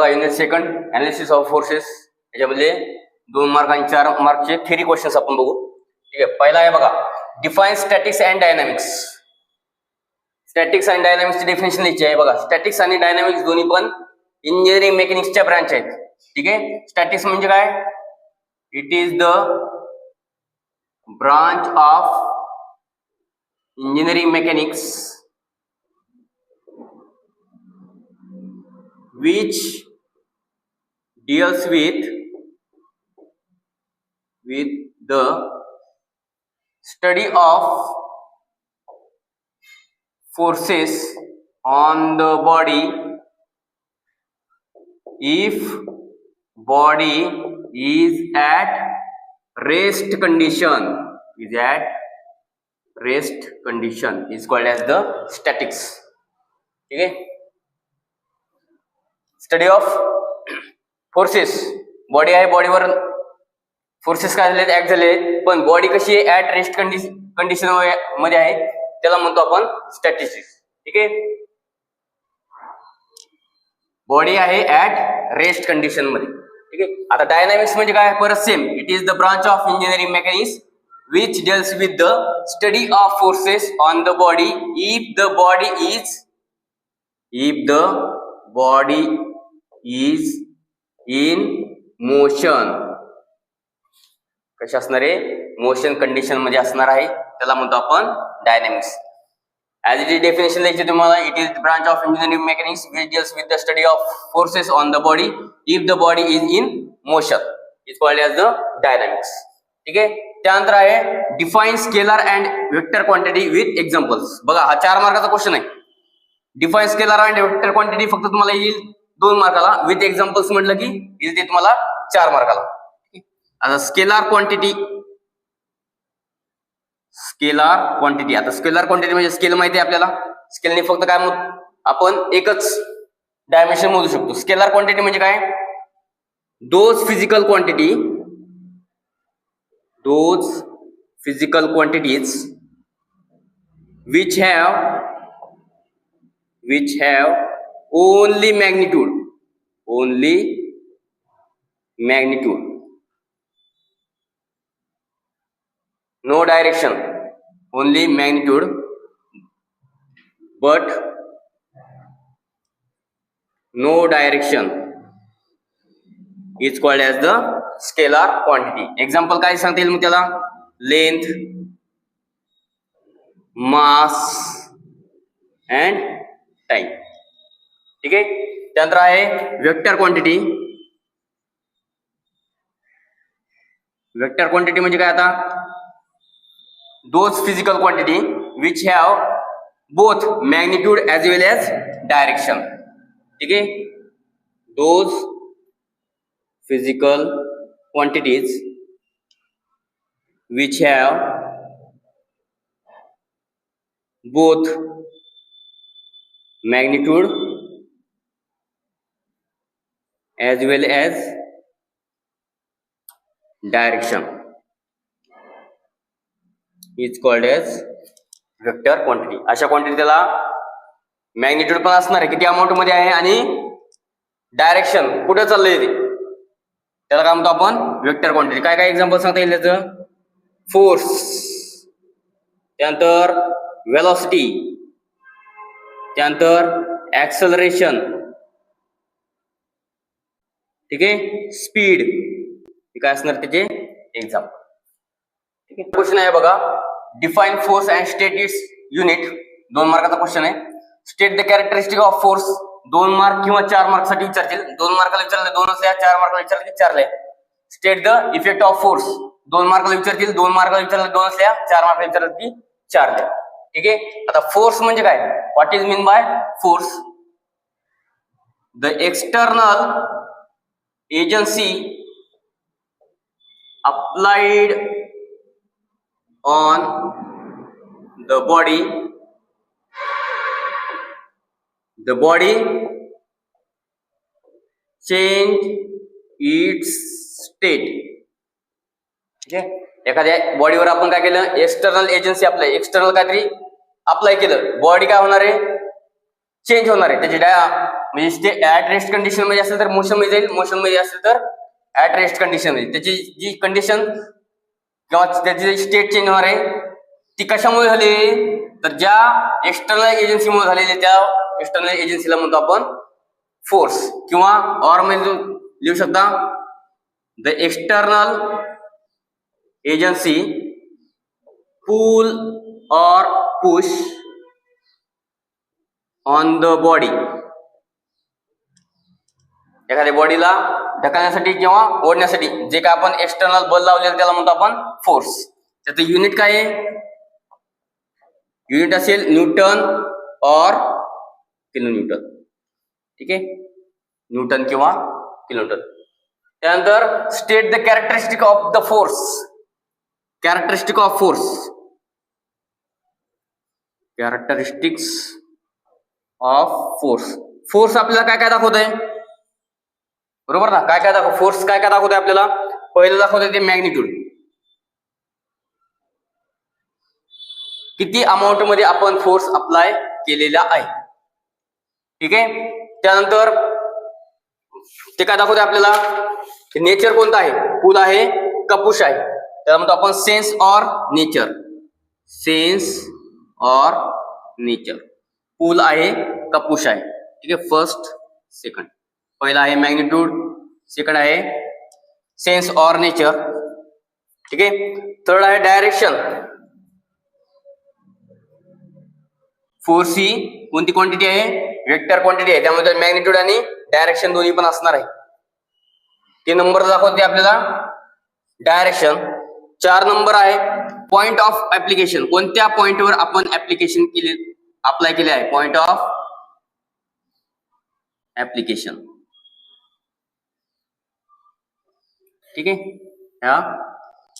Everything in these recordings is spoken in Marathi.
बघा unit second analysis of forces, याच्यामध्ये 2 मार्क आणि 4 मार्कचे थेरी क्वेश्चन्स आपण बघू. ठीक आहे, पहिला आहे बघा define statics and dynamics. Statics आणि डायनामिक्सची डेफिनेशन लिहायची आहे. बघा स्टॅटिक्स आणि डायनामिक्स दोन्ही पण इंजिनिअरिंग मेकॅनिक्सच्या ब्रांच आहेत. ठीक आहे, स्टॅटिक्स म्हणजे काय? It is the branch of engineering mechanics which deals with the study of forces on the body if body is at rest condition, is called as the statics. ठीक है, स्टडी ऑफ फोर्सेस. बॉडी आहे, बॉडीवर फोर्सेस काय झाले, ऍक्ट झाले, पण बॉडी कशी आहे, ऍट रेस्ट कंडिशन मध्ये आहे, त्याला म्हणतो आपण स्टॅटिस्टिक्स. ठीक आहे, बॉडी आहे ऍट रेस्ट कंडिशन मध्ये. ठीक आहे, आता डायनामिक्स म्हणजे काय, परत same. It is the branch of engineering mechanics which deals with the study of forces on the body if the body is in motion. कशी असणार आहे, मोशन कंडिशन मध्ये असणार आहे, त्याला म्हणतो आपण dynamics. As it is definition लिहायची तुम्हाला. It is the branch of engineering mechanics which deals with the study of forces on the body if the body is in motion, is called as the dynamics. ठीक आहे, त्यानंतर आहे define scalar and vector quantity with examples. बघा हा 4 मार्काचा क्वेश्चन आहे. Define scalar and vector quantity फक्त तुम्हाला येईल 2 मार्काला, विथ एक्झाम्पल्स म्हटलं की येईल ते तुम्हाला 4 मार्काला. आता स्केलर क्वांटिटी. आता स्केलर क्वांटिटी म्हणजे स्केल माहिती आहे आपल्याला. स्केलने फक्त काय आपण एकच डायमेन्शन मोजू शकतो. स्केलर क्वांटिटी म्हणजे काय, those physical quantities which have only magnitude, no direction, only magnitude, but no direction, is called as the scalar quantity. Example काय सांगता येईल मग त्याला, लेंथ, मास अँड टाइम. ठीक आहे, त्यानंतर आहे वेक्टर क्वांटिटी. वेक्टर क्वांटिटी म्हणजे काय, आता those physical quantity which have both magnitude as well as direction. ठीक आहे, those physical quantities which have both magnitude as well as direction is called as vector quantity. अशा क्वांटिटी त्याला मॅग्निट्यूड पण असणार आहे, किती अमाऊंट मध्ये आहे, आणि डायरेक्शन कुठे चाललंय ते, त्याला काय म्हणतो आपण वेक्टर क्वांटिटी. काय काय एक्झाम्पल सांगता येईल त्याचं, फोर्स, त्यानंतर वेलोसिटी, त्यानंतर ऍक्सलरेशन, ठीक आहे, स्पीड, हे काय असणार त्याचे एक्झाम्पल. ठीक आहे, क्वेश्चन आहे बघा define force and state its unit. 2 मार्काचा क्वेश्चन आहे. State the characteristic of force. 2 mark किंवा 4 मार्क साठी विचारतील. 2 मार्काला विचारले 2च लिहा, 4 मार्काला विचारले 4 लिहा. State the effect of force. 2 मार्काला विचारतील, 2 मार्काला विचारले 2च लिहा, 4 मार्काला विचारले की 4 लिहा. ठीक आहे, आता फोर्स म्हणजे काय, what is mean by force, the external agency applied on the body change its state. ठीक आहे, एखाद्या बॉडीवर आपण काय केलं, एक्सटर्नल एजन्सी एक्सटर्नल काहीतरी अप्लाय केलं, बॉडी काय होणार आहे, चेंज होणार आहे, त्याची म्हणजे ते ऍट रेस्ट कंडिशन मध्ये असेल तर मोशन मध्ये जाईल, मोशन मध्ये असेल तर ऍट रेस्ट कंडिशन मध्ये. त्याची जी कंडिशन किंवा त्याची स्टेट चेंज होणार आहे ती कशामुळे झाली, तर ज्या एक्सटर्नल एजन्सीमुळे झालेली त्या एक्सटर्नल एजन्सीला म्हणतो आपण फोर्स. किंवा ऑर मध्ये लिहू शकता द एक्सटर्नल एजन्सी पुल और पुश ऑन द बॉडी. एखाद्या बॉडीला ढकलण्यासाठी किंवा ओढण्यासाठी जे काय आपण एक्सटर्नल बल लावलेलं त्याला म्हणतो आपण फोर्स. त्याचं युनिट काय आहे, युनिट असेल न्यूटन और किलोन्यूटन. ठीक आहे, न्यूटन किंवा किलोन्यूटन. त्यानंतर state the characteristic of the force. Characteristic of force, characteristics of force. Force आपल्याला काय काय दाखवत आहे, बरोबर ना, काय काय दाखव फोर्स काय काय दाखवतोय आपल्याला. पहिलं दाखवतोय ते मॅग्निट्यूड, किती अमाऊंट मध्ये आपण फोर्स अप्लाय केलेला आहे. ठीक आहे, त्यानंतर ते काय दाखवतोय आपल्याला, नेचर कोणतं आहे, पुल आहे का पुश आहे. त्याला म्हणतो आपण सेन्स और नेचर. सेन्स और नेचर, पुल आहे का पुश आहे. ठीक आहे, फर्स्ट सेकंड. पहिला आहे मॅग्निट्यूड, सेकंड आहे सेन्स और नेचर. ठीक आहे, थर्ड आहे डायरेक्शन. फोर्स ही कोणती क्वांटिटी आहे, वेक्टर क्वांटिटी आहे, त्यामुळे मॅग्निट्यूड आणि डायरेक्शन दोन्ही पण असणार आहे. ते नंबर दाखवते आपल्याला डायरेक्शन. 4 नंबर आहे पॉइंट ऑफ ऍप्लिकेशन. कोणत्या पॉइंटवर आपण ऍप्लिकेशन केले, अप्लाय केले आहे, पॉइंट ऑफ ऍप्लिकेशन. ठीक आहे, ह्या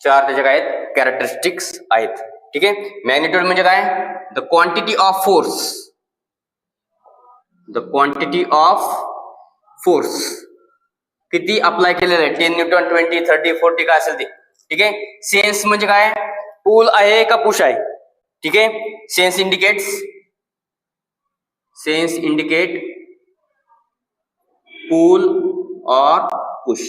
4 त्याच्या काय आहेत, कॅरेक्टरिस्टिक्स आहेत. ठीक आहे, मॅग्निट्यूड म्हणजे काय, the quantity of force. The quantity of force किती अप्लाय केलेलं आहे, 10 न्यूटन, 20, 30, 40 काय असेल ते. ठीक आहे, सेन्स म्हणजे काय, पुल आहे का पुश आहे. ठीक आहे, सेन्स इंडिकेट पुल और पुश.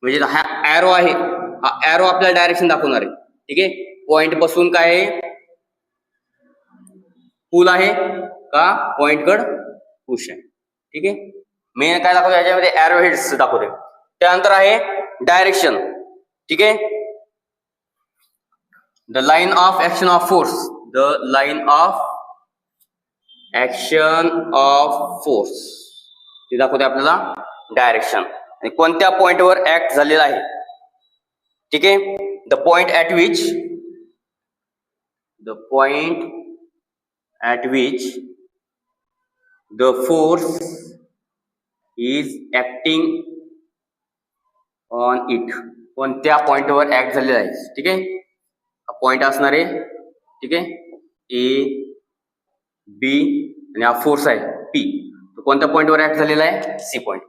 म्हणजे हा एरो आहे, हा एरो आपल्याला डायरेक्शन दाखवणार आहे. ठीक आहे, पॉइंट पासून काय आहे, पुल आहे का पॉइंट कड पुश आहे. ठीक आहे, मेन काय दाखवतो याच्यामध्ये एरो हेड्स दाखवते. त्यानंतर आहे डायरेक्शन. ठीक आहे, the line of action of force. The line of action of force ते दाखवते आपल्याला डायरेक्शन आणि कोणत्या पॉइंटवर ऍक्ट झालेला आहे. ठीक आहे, the point at which the force is acting on it. कोणत्या पॉइंटवर ऍक्ट झालेला आहे. ठीक आहे, पॉइंट असणार आहे. ठीक आहे, ए बी आणि हा फोर्स आहे पी. कोणत्या पॉइंटवर ऍक्ट झालेला आहे, सी पॉइंट.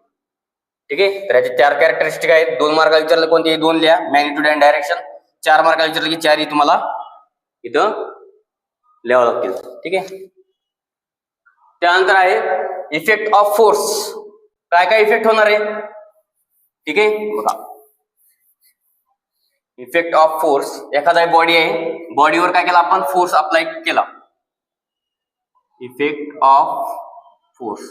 ठीक आहे, तर याचे 4 कॅरेक्टरिस्टिक आहेत. 2 मार्काला विचारलं कोणते, 2 लिहा, मॅग्निट्यूड अँड डायरेक्शन. 4 मार्काला विचारलं की 4 ही तुम्हाला इथं लिहावं लागतील. ठीक आहे, त्यानंतर आहे इफेक्ट ऑफ फोर्स. काय काय इफेक्ट होणार आहे. ठीक आहे, बघा इफेक्ट ऑफ फोर्स. एखादा बॉडी आहे, बॉडीवर काय केला आपण, फोर्स अप्लाय केला. इफेक्ट ऑफ फोर्स,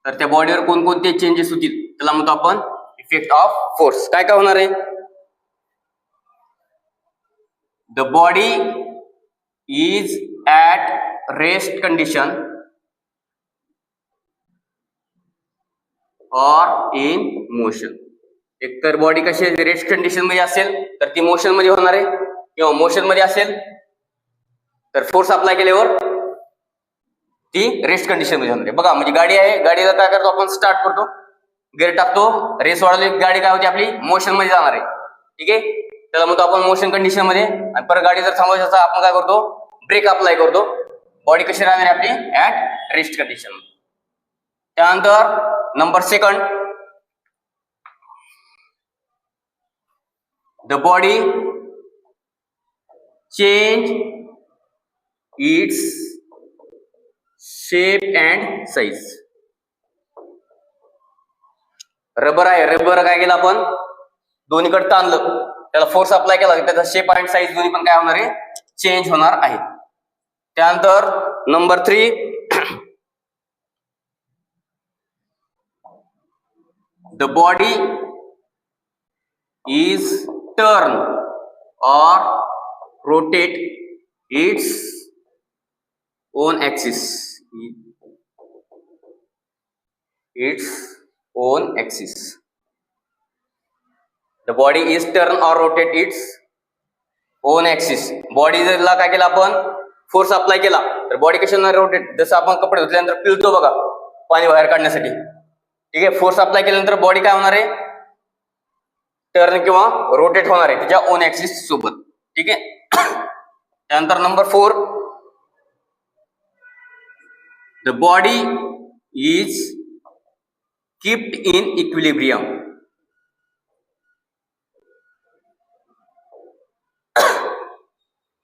तर त्या बॉडीवर कोणकोणते चेंजेस होतील त्याला म्हणतो आपण इफेक्ट ऑफ फोर्स. काय काय होणार आहे, the body is at rest condition और इन मोशन. एकतर बॉडी कशी आहे, रेस्ट कंडिशन मध्ये असेल तर ती मोशन मध्ये होणार आहे, किंवा मोशन मध्ये असेल तर फोर्स अप्लाय केल्यावर ती रेस्ट कंडिशन मध्ये होणार आहे. बघा म्हणजे गाडी आहे, गाडीला काय करतो आपण, स्टार्ट करतो, गिअर टाकतो, रेस वाढवली, गाडी काय होती आपली मोशन मध्ये जाणार आहे. ठीक आहे, त्याला म्हणतो आपण मोशन कंडिशन मध्ये. आणि परत गाडी जर थांबवायची असेल आपण काय करतो, ब्रेक अप्लाय करतो. बॉडी कशी राहणार आहे आपली, ऍट रेस्ट कंडिशन. त्यानंतर number second, the body change its shape and size. Rubber आहे, रबर काय केलं आपण दोन्हीकडे ताणलं, त्याला फोर्स अप्लाय केला, त्याचा शेप आणि साईज दोन्ही पण काय होणार आहे चेंज होणार आहे. त्यानंतर number 3 the body is turn or rotate its own axis. Its own axis. The body is turn or rotate its own axis. Body ला काय केलं आपण फोर्स अप्लाय केला तर बॉडी कशी होणार रोटेट, जसं आपण कपडे धुतल्यानंतर पिळतो बघा पाणी बाहेर काढण्यासाठी, ठीक आहे. फोर्स अप्लाय केल्यानंतर बॉडी काय होणार आहे टर्न किंवा रोटेट होणार आहे त्याच्या ओन ऍक्सिस सोबत, ठीक आहे. त्यानंतर number 4 the body is keeped in equilibrium.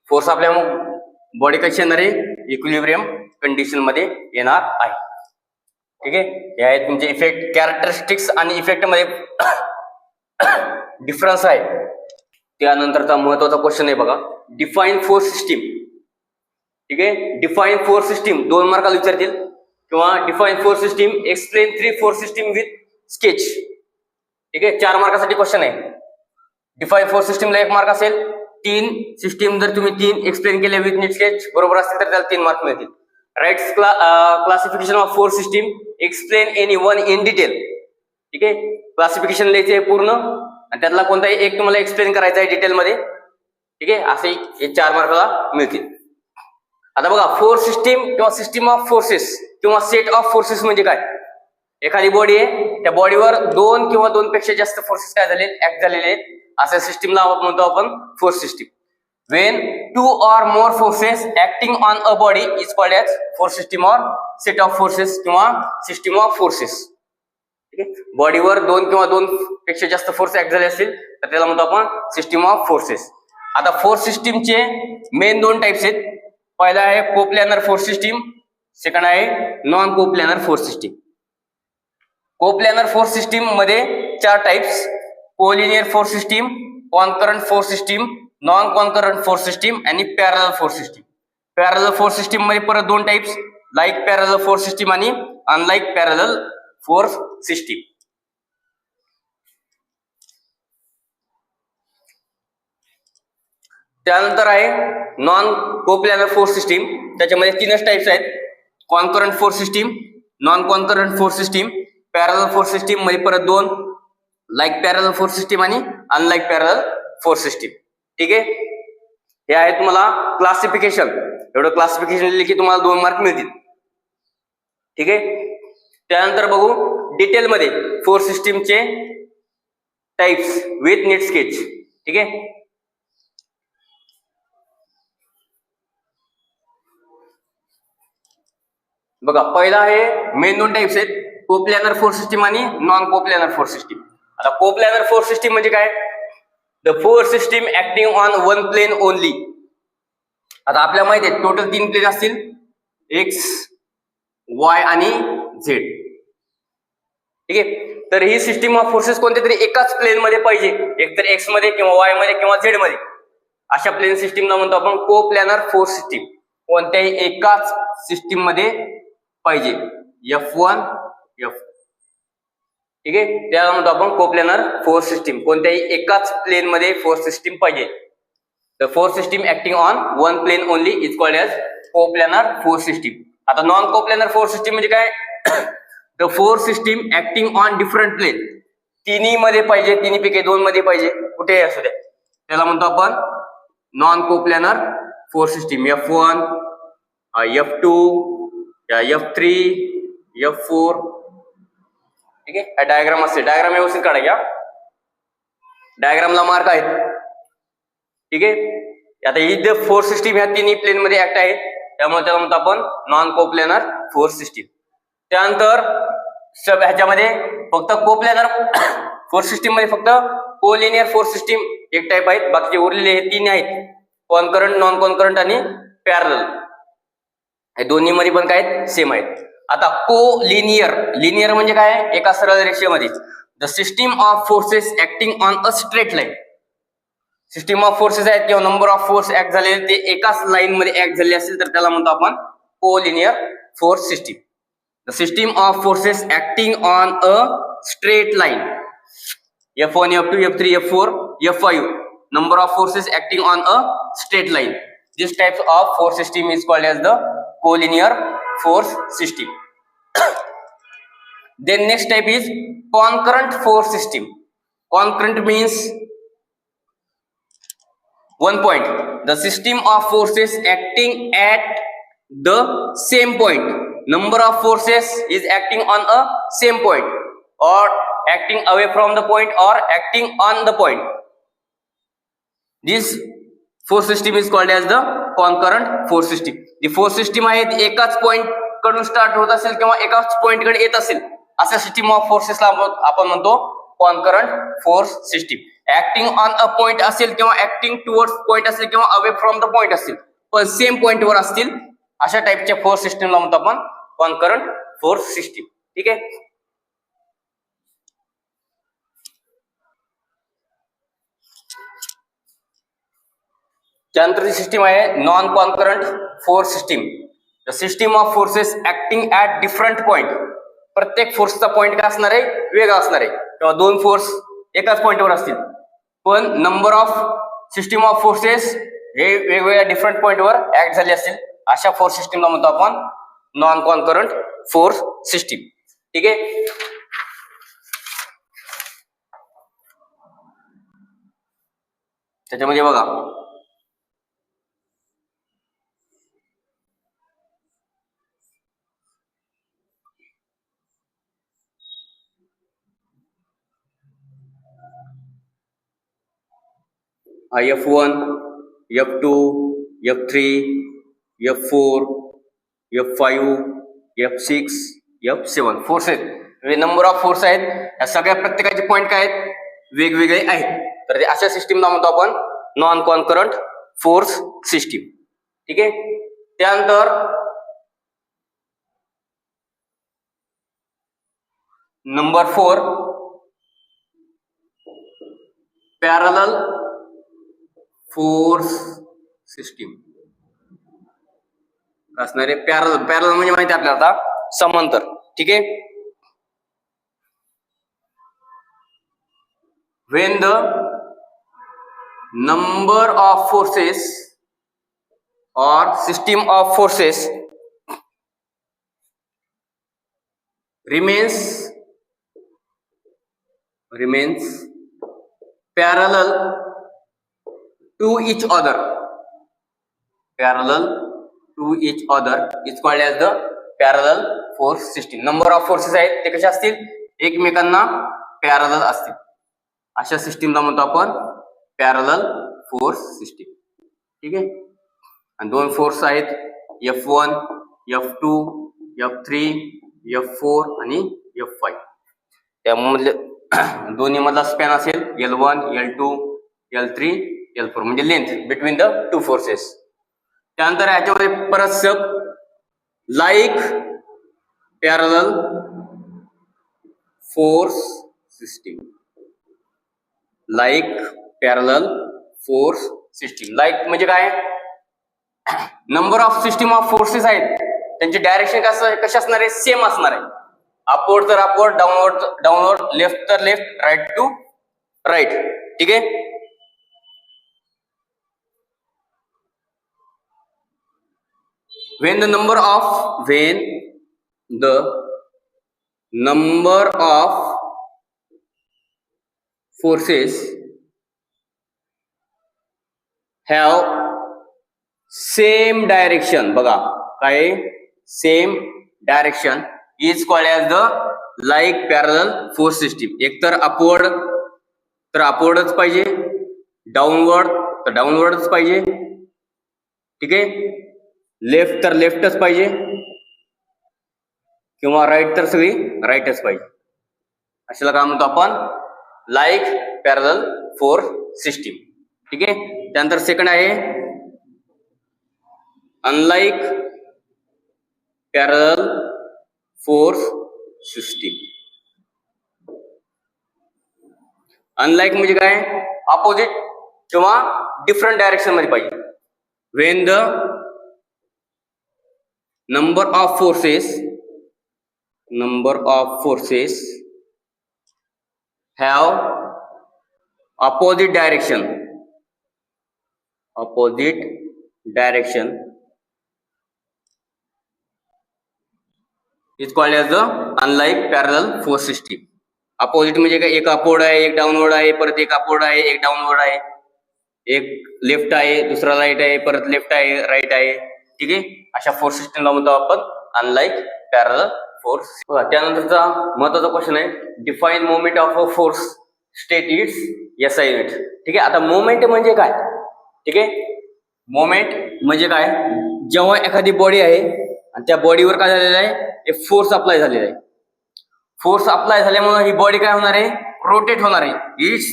Force आपल्या बॉडी कशी येणार आहे इक्विलिब्रियम कंडिशन मध्ये येणार आहे, ठीक आहे. हे आहेत तुमचे इफेक्ट, कॅरेक्टरिस्टिक्स आणि इफेक्ट मध्ये डिफरन्स आहे. त्यानंतरचा महत्वाचा क्वेश्चन आहे बघा, डिफाईन फोर्स सिस्टीम, ठीक आहे. डिफाईन फोर्स सिस्टीम 2 मार्काला विचारतील, किंवा define force system explain 3 force system with sketch, ठीक आहे. 4 मार्कासाठी क्वेश्चन आहे. डिफाईन फोर्स सिस्टीमला 1 मार्क असेल, 3 सिस्टीम जर तुम्ही 3 एक्सप्लेन केले विथ नीट स्केच बरोबर असतील तर त्याला 3 मार्क मिळतील. Writes classification of force system, explain any one in detail, ठीक आहे. क्लासिफिकेशन लिहायचे पूर्ण आणि त्यातला कोणताही एक तुम्हाला एक्सप्लेन करायचा आहे डिटेल मध्ये, ठीक आहे. असे हे 4 मार्काला मिळतील. आता बघा फोर्स सिस्टीम किंवा सिस्टीम ऑफ फोर्सेस किंवा सेट ऑफ फोर्सेस म्हणजे काय. एखादी बॉडी आहे, त्या बॉडीवर 2 किंवा 2 पेक्षा जास्त फोर्सेस काय झाले ऍक्ट झालेले आहेत, अशा सिस्टीमला म्हणतो आपण force system. When 2 or more forces acting on a body is called as force system or set of forces किंवा system of forces, ठीक आहे. बॉडीवर 2 किंवा 2 पेक्षा जास्त फोर्स ऍक्ट झाले असतील तर त्याला म्हणतो आपण सिस्टीम ऑफ फोर्सेस. आता फोर्स सिस्टीमचे मेन 2 टाइप्स आहेत. पहिला आहे कोप्लॅनर फोर्स सिस्टीम, सेकंड आहे non coplanar force system. Coplanar force system मध्ये 4 types, collinear force system, concurrent force system, non concurrent force system आणि parallel force system. Parallel force system मध्ये परत 2 types, like parallel force system आणि अनलाईक पॅरलल फोर्स सिस्टीम. त्यानंतर आहे नॉन कोप्लॅनर फोर्स सिस्टीम, त्याच्यामध्ये 3च टाइप्स आहेत, concurrent force system, non concurrent force system. Parallel force system मध्ये परत 2, लाईक पॅरलल फोर्स सिस्टीम आणि अनलाईक पॅरलल फोर्स सिस्टीम, ठीक आहे. हे आहे तुम्हाला क्लासिफिकेशन. एवढं क्लासिफिकेशन लिहिले की तुम्हाला 2 मार्क मिळतील, ठीक आहे. त्यानंतर बघू डिटेल मध्ये फोर्स सिस्टीमचे टाइप्स विथ नीट स्केच, ठीक आहे. बघा पहिला आहे मेन 2 टाइप्स आहेत, कोप्लॅनर फोर्स सिस्टीम आणि नॉन कोप्लॅनर फोर्स सिस्टीम. आता कोप्लॅनर फोर्स सिस्टीम म्हणजे काय, the force system acting on 1 plane only. आता आपल्याला माहिती आहे टोटल 3 प्लेन असतील, एक्स, वाय आणि झेड, ठीक आहे. तर ही सिस्टीम ऑफ फोर्सेस कोणत्या तरी एकाच प्लेन मध्ये पाहिजे, एकतर एक्स मध्ये किंवा वाय मध्ये किंवा झेड मध्ये. अशा प्लेन सिस्टीमला म्हणतो आपण कोप्लॅनर फोर्स सिस्टीम. कोणत्याही एकाच सिस्टीम मध्ये पाहिजे, F1 F, ठीक आहे. त्याला म्हणतो आपण कोप्लॅनर फोर्स सिस्टीम. कोणत्याही एकाच प्लेन मध्ये फोर्स सिस्टीम पाहिजे. The force system acting on 1 plane only is called as coplanar force system. आता नॉन कोप्लॅनर फोर्स सिस्टीम म्हणजे काय, the force system acting on different plane. तिन्ही मध्ये पाहिजे, तिन्ही पैकी 2 मध्ये पाहिजे, कुठेही असू द्या, त्याला म्हणतो आपण non coplanar force system. F1, F2, F3, F4, ठीक आहे. डायग्राम असते, डायग्राम व्यवस्थित काढा घ्या, डायग्रामला मार्क आहेत, ठीक आहे. आता ही द फोर्स सिस्टीम ह्या तिन्ही प्लेन मध्ये ऍक्ट आहे, त्यामुळे त्याला म्हणतो आपण नॉन कोप्लॅनर फोर्स सिस्टीम. त्यानंतर ह्याच्यामध्ये फक्त कोप्लॅनर फोर्स सिस्टीम मध्ये फक्त कोलिनियर फोर्स सिस्टीम एक टाइप आहेत, बाकीचे उरलेले हे 3 आहेत, कॉन्करंट, नॉन कॉन्करंट आणि पॅरलल. हे दोन्ही मध्ये पण काय सेम आहेत. आता को लिनियर, लिनियर म्हणजे काय, एका सरळ रेषेमध्ये. The system of forces acting on a straight line. System of forces आहेत किंवा नंबर ऑफ फोर्स ऍक्ट झालेले ते एकाच लाईन मध्ये ऍक्ट झाले असेल तर त्याला म्हणतो आपण collinear force system. The system of forces acting on a straight line. F1, F2, F3, F4, F5. Number of forces acting on a straight line. This type of force system is called as the collinear force system. Then next type is concurrent force system. Concurrent means one point. The system of forces acting at the same point. Number of forces is acting on a same point or acting away from the point or acting on the point. This force system is called as the concurrent force system. The force system आहे एकाच पॉइंट कडून स्टार्ट होत असेल किंवा एकाच पॉइंट कडे येत असेल अशा सिस्टीम ऑफ फोर्सेसला आपण म्हणतो concurrent force system. Acting on a point असेल किंवा ऍक्टिंग टुवर्ड्स पॉइंट असेल किंवा अवे फ्रॉम द पॉइंट असेल पण सेम पॉइंटवर असतील अशा टाइपच्या फोर्स सिस्टीमला म्हणतो आपण कॉन्करंट फोर्स सिस्टीम. ठीक आहे. त्यानंतरची सिस्टीम आहे non concurrent force system. The system of forces acting at different point. प्रत्येक फोर्सचा पॉइंट काय असणार आहे वेगळा असणार आहे किंवा दोन फोर्स एकाच पॉइंटवर असतील पण number of system of forces हे वेगवेगळ्या डिफरंट पॉइंटवर ऍक्ट झाले असतील अशा फोर्स सिस्टीमला म्हणतो आपण नॉन कॉन्करंट फोर्स सिस्टीम. ठीक आहे. त्याच्यामध्ये बघा F1, F2, F3, F4, F5, F6, F7 force आहेत. नंबर ऑफ फोर्स आहेत. या सगळ्या प्रत्येकाचे पॉइंट काय आहेत वेगवेगळे आहेत. तर अशा सिस्टीमला म्हणतो आपण नॉन कॉन्करंट फोर्स सिस्टीम. ठीक आहे. त्यानंतर नंबर 4 पॅरलल फोर्स सिस्टीम असणार आहे. पॅरलल म्हणजे माहिती आपल्याला आता समांतर. ठीक आहे. when the number of forces or system of forces remains parallel to each other is called as the parallel force system. number of forces आहेत ते कसे असतील एकमेकांना पॅरलल असतील अशा सिस्टीमला म्हणतो आपण पॅरलल फोर्स सिस्टीम. ठीक आहे. आणि दोन फोर्स आहेत F1, F2, F3, F4 आणि F5. त्यामध्ये दोन्ही मधला स्पॅन असेल L1, L2, L3, L4 म्हणजे length between the two forces. त्यानंतर याच्यामध्ये परत sub like parallel force system. Like parallel force system. Like म्हणजे काय number of system of forces आहेत त्यांचे डायरेक्शन कसे असणार आहे सेम असणार आहे. अपवर्ड तर अपवर्ड, डाऊनवर्ड, लेफ्ट तर लेफ्ट, राईट टू राईट. ठीक आहे. when the number of forces have same direction बघा काय same direction is called as the like parallel force system. एक तर अपवर्ड तर अपवर्डच पाहिजे, डाऊनवर्ड तर डाऊनवर्डच पाहिजे. ठीक आहे. लेफ्ट तर लेफ्टच पाहिजे किंवा राईट तर सगळी राईटच पाहिजे. अशाला काय म्हणतो आपण लाईक पॅरलल फोर्स सिस्टीम. ठीक आहे. त्यानंतर सेकंड आहे unlike parallel force system. Unlike म्हणजे काय, अपोजिट किंवा डिफरंट डायरेक्शन मध्ये पाहिजे. When the number of forces have opposite direction is called as the unlike parallel force system. Opposite म्हणजे काय, एक अपवर्ड आहे, एक डाऊनवर्ड आहे, परत एक अपवर्ड आहे, एक डाऊनवर्ड आहे, एक लेफ्ट आहे, दुसरा राईट आहे, परत लेफ्ट आहे, राईट आहे. ठीक आहे, अशा फोर्स सिस्टमला म्हणतो आपण अनलाईक पॅरलल फोर्स. त्यानंतरचा महत्वाचा क्वेश्चन आहे, define moment of a force state its SI unit. ठीक आहे, आता मोमेंट म्हणजे काय, ठीक आहे, मोमेंट म्हणजे काय, जेव्हा एखादी बॉडी आहे आणि त्या बॉडीवर काय झालेलं आहे, एक फोर्स अप्लाय झालेला आहे. फोर्स अप्लाय झाल्यामुळे ही बॉडी काय होणार आहे, रोटेट होणार आहे इट्स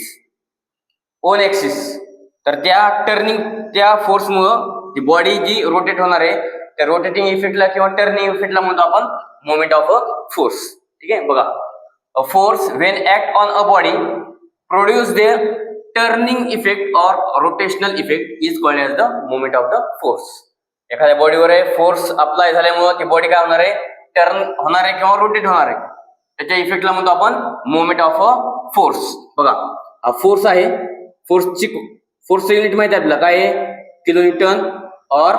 ओन ऍक्सिस. तर त्या फोर्समुळं ती बॉडी जी रोटेट होणार आहे, त्या रोटेटिंग इफेक्टला किंवा टर्निंग इफेक्टला म्हणतो आपण मोमेंट ऑफ अ फोर्स. ठीक आहे, बघा, a force when act on a body produce the turning effect और rotational effect is called as the moment of the force. एखाद्या बॉडीवर आहे फोर्स अप्लाय झाल्यामुळे ती बॉडी काय होणार आहे, टर्न होणार आहे किंवा रोटेट होणार आहे, त्याच्या इफेक्टला म्हणतो आपण मोमेंट ऑफ अ फोर्स. बघा, हा फोर्स आहे, फोर्सचं युनिट माहिती आहे आपल्याला काय आहे, किलोन्यूटन और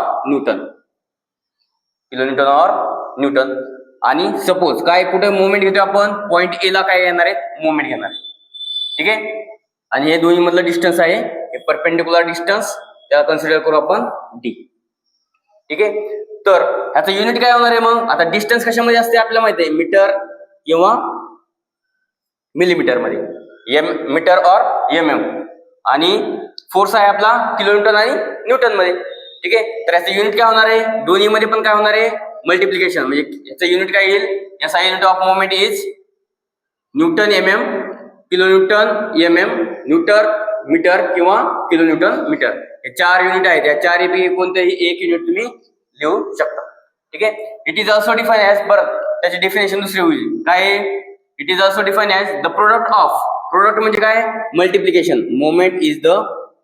न्यूटन. आणि सपोज काय कुठे मोमेंट घेतो आपण, पॉइंट ए ला काय येणार आहे, मोमेंट घेणार. ठीक आहे, आणि हे दोन्ही मधलं डिस्टन्स आहे, हे परपेंडिक्युलर डिस्टन्स, त्याला कन्सिडर करू आपण डी. ठीक आहे, तर ह्याचं युनिट काय होणार आहे मग, आता डिस्टन्स कशामध्ये असते आपल्याला माहिती आहे, मीटर किंवा मिलीमीटर मध्ये, मीटर और mm, आणि फोर्स आहे आपला किलोन्यूटन आणि न्यूटन मध्ये. ठीक आहे, तर याचं युनिट काय होणार आहे, दोन्ही मध्ये पण काय होणार आहे, मल्टिप्लिकेशन. म्हणजे याचं युनिट काय येईल, याचा unit of moment is newton mm, kilonewton mm, newton metre किंवा किलोन्यूटन मीटर. हे 4 युनिट आहेत, या 4 पैकी कोणतेही एक युनिट तुम्ही लिहू शकता. ठीक आहे, it is also define as, परत त्याची डेफिनेशन दुसरी होईल काय, it is also define as the product म्हणजे काय, multiplication. Moment is the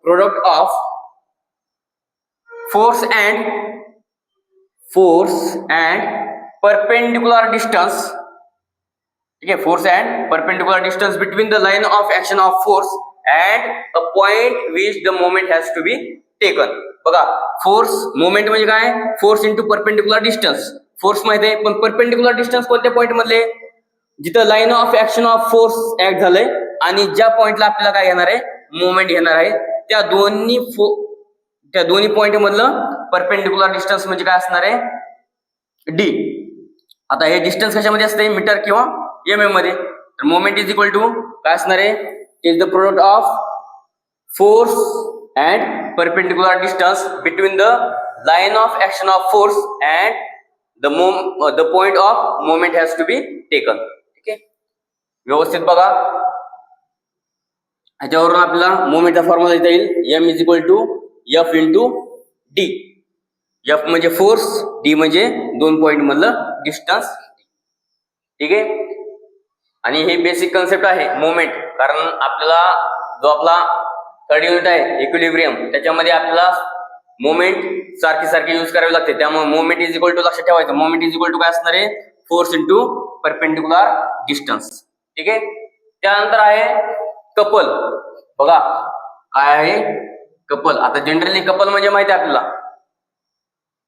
product of force and perpendicular distance. ठीक आहे, force and perpendicular distance between the line of action of force and a point which the moment has to be taken. बघा, फोर्स मोमेंट म्हणजे काय, force into perpendicular distance. Force माहिती आहे, पण परपेंडिक्युलर डिस्टन्स कोणत्या पॉइंट मधले, जिथं line of action of force act झालंय आणि ज्या पॉइंटला आपल्याला काय घेणार आहे, मोमेंट घेणार आहे, त्या दोन्ही पॉइंट मधलं परपेंडिक्युलर डिस्टन्स म्हणजे काय असणार आहे, डी. आता हे डिस्टन्स कशामध्ये असते, मीटर किंवा mm मध्ये. तर मोमेंट इज इक्वल टू काय असणार आहे, is the product of force and perpendicular distance between the line of action of force and the point of moment has to be taken. ठीक आहे, व्यवस्थित बघा, ह्याच्यावरून आपल्याला मोमेंटचा फॉर्म्युला देता येईल, m is equal to F into D. F म्हणजे फोर्स, डी म्हणजे 2 पॉइंट मधलं डिस्टन्स. ठीक आहे, आणि हे बेसिक कन्सेप्ट आहे मोमेंट, कारण आपल्याला जो आपला थर्ड युनिट आहे इक्विलिब्रियम, त्याच्यामध्ये आपल्याला मोमेंट सारखी यूज करावी लागते. त्यामुळे मोमेंट इज इक्वल टू लक्षात ठेवायचं, मोमेंट इज इक्वल टू काय असणार आहे, फोर्स इंटू परपेंडिक्युलर डिस्टन्स. ठीक आहे, त्यानंतर आहे कपल. बघा काय आहे, कपल. आता जनरली कपल म्हणजे माहिती आहे आपल्याला,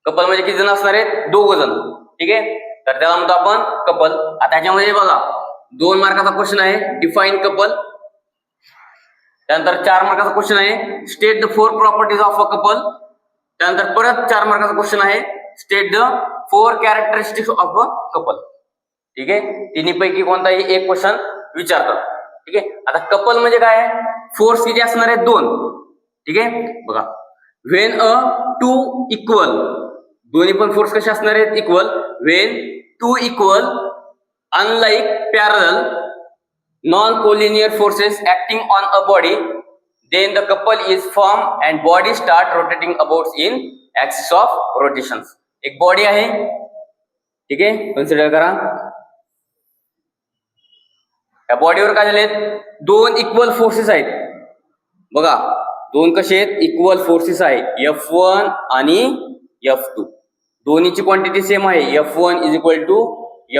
कपल म्हणजे किती जण असणार आहेत, 2 जण. ठीक आहे, तर त्याला म्हणतो आपण कपल. आता ह्याच्यामध्ये बघा 2 मार्काचा क्वेश्चन आहे, डिफाईन कपल. त्यानंतर 4 मार्काचा क्वेश्चन आहे, state the 4 properties of a couple. त्यानंतर परत 4 मार्काचा क्वेश्चन आहे, state the 4 characteristics of a couple. ठीक आहे, तिन्हीपैकी कोणताही एक क्वेश्चन विचारतात. ठीक आहे, आता कपल म्हणजे काय, फोर्स किती असणार आहे, 2. ठीक आहे, बघा, व्हेन अ 2 इक्वल, दोन्ही पण फोर्स कसे असणार आहेत, equal. When 2 equal unlike parallel non-collinear forces acting on a body, then the couple is formed and body start rotating about in axis of rotations. एक बॉडी आहे, ठीक आहे, कन्सिडर करा, या बॉडीवर काय झाले, दोन इक्वल फोर्सेस आहेत बघा, दोन कसे आहेत, इक्वल फोर्सेस आहे, F1 आणि F2. दोन्हीची क्वांटिटी सेम आहे, F1 is equal to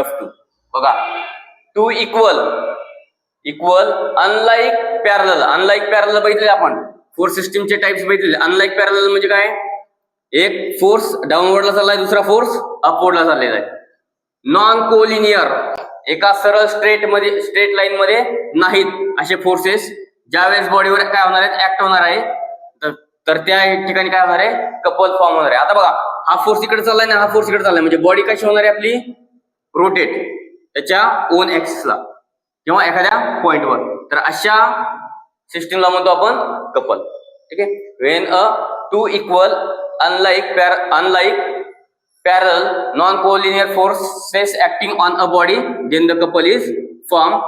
F2. बघा, टू इक्वल अनलाईक पॅरलल बघितले आपण, फोर्स सिस्टीमचे टाइप्स बघितले. अनलाईक पॅरलल म्हणजे काय, एक फोर्स डाऊनवर्डला चाललाय, दुसरा फोर्स अपवर्डला चाललेला आहे. नॉन कोलिनियर, एका सरळ स्ट्रेट लाईन मध्ये नाहीत असे फोर्सेस ज्यावेळेस बॉडीवर काय होणार आहेत, ऍक्ट होणार आहे, तर त्या ठिकाणी काय होणार आहे, कपल फॉर्म होणार आहे. आता बघा, हा फोर्स इकडे चाललाय ना, हा फोर्स इकडे चाललाय, म्हणजे बॉडी कशी होणार आहे आपली, रोटेट त्याच्या ओन ऍक्सिसला किंवा एखाद्या पॉइंटवर. तर अशा सिस्टीमला म्हणतो आपण कपल. ठीक आहे. When a two equal unlike parallel non-collinear forces acting on a body, then the couple is formed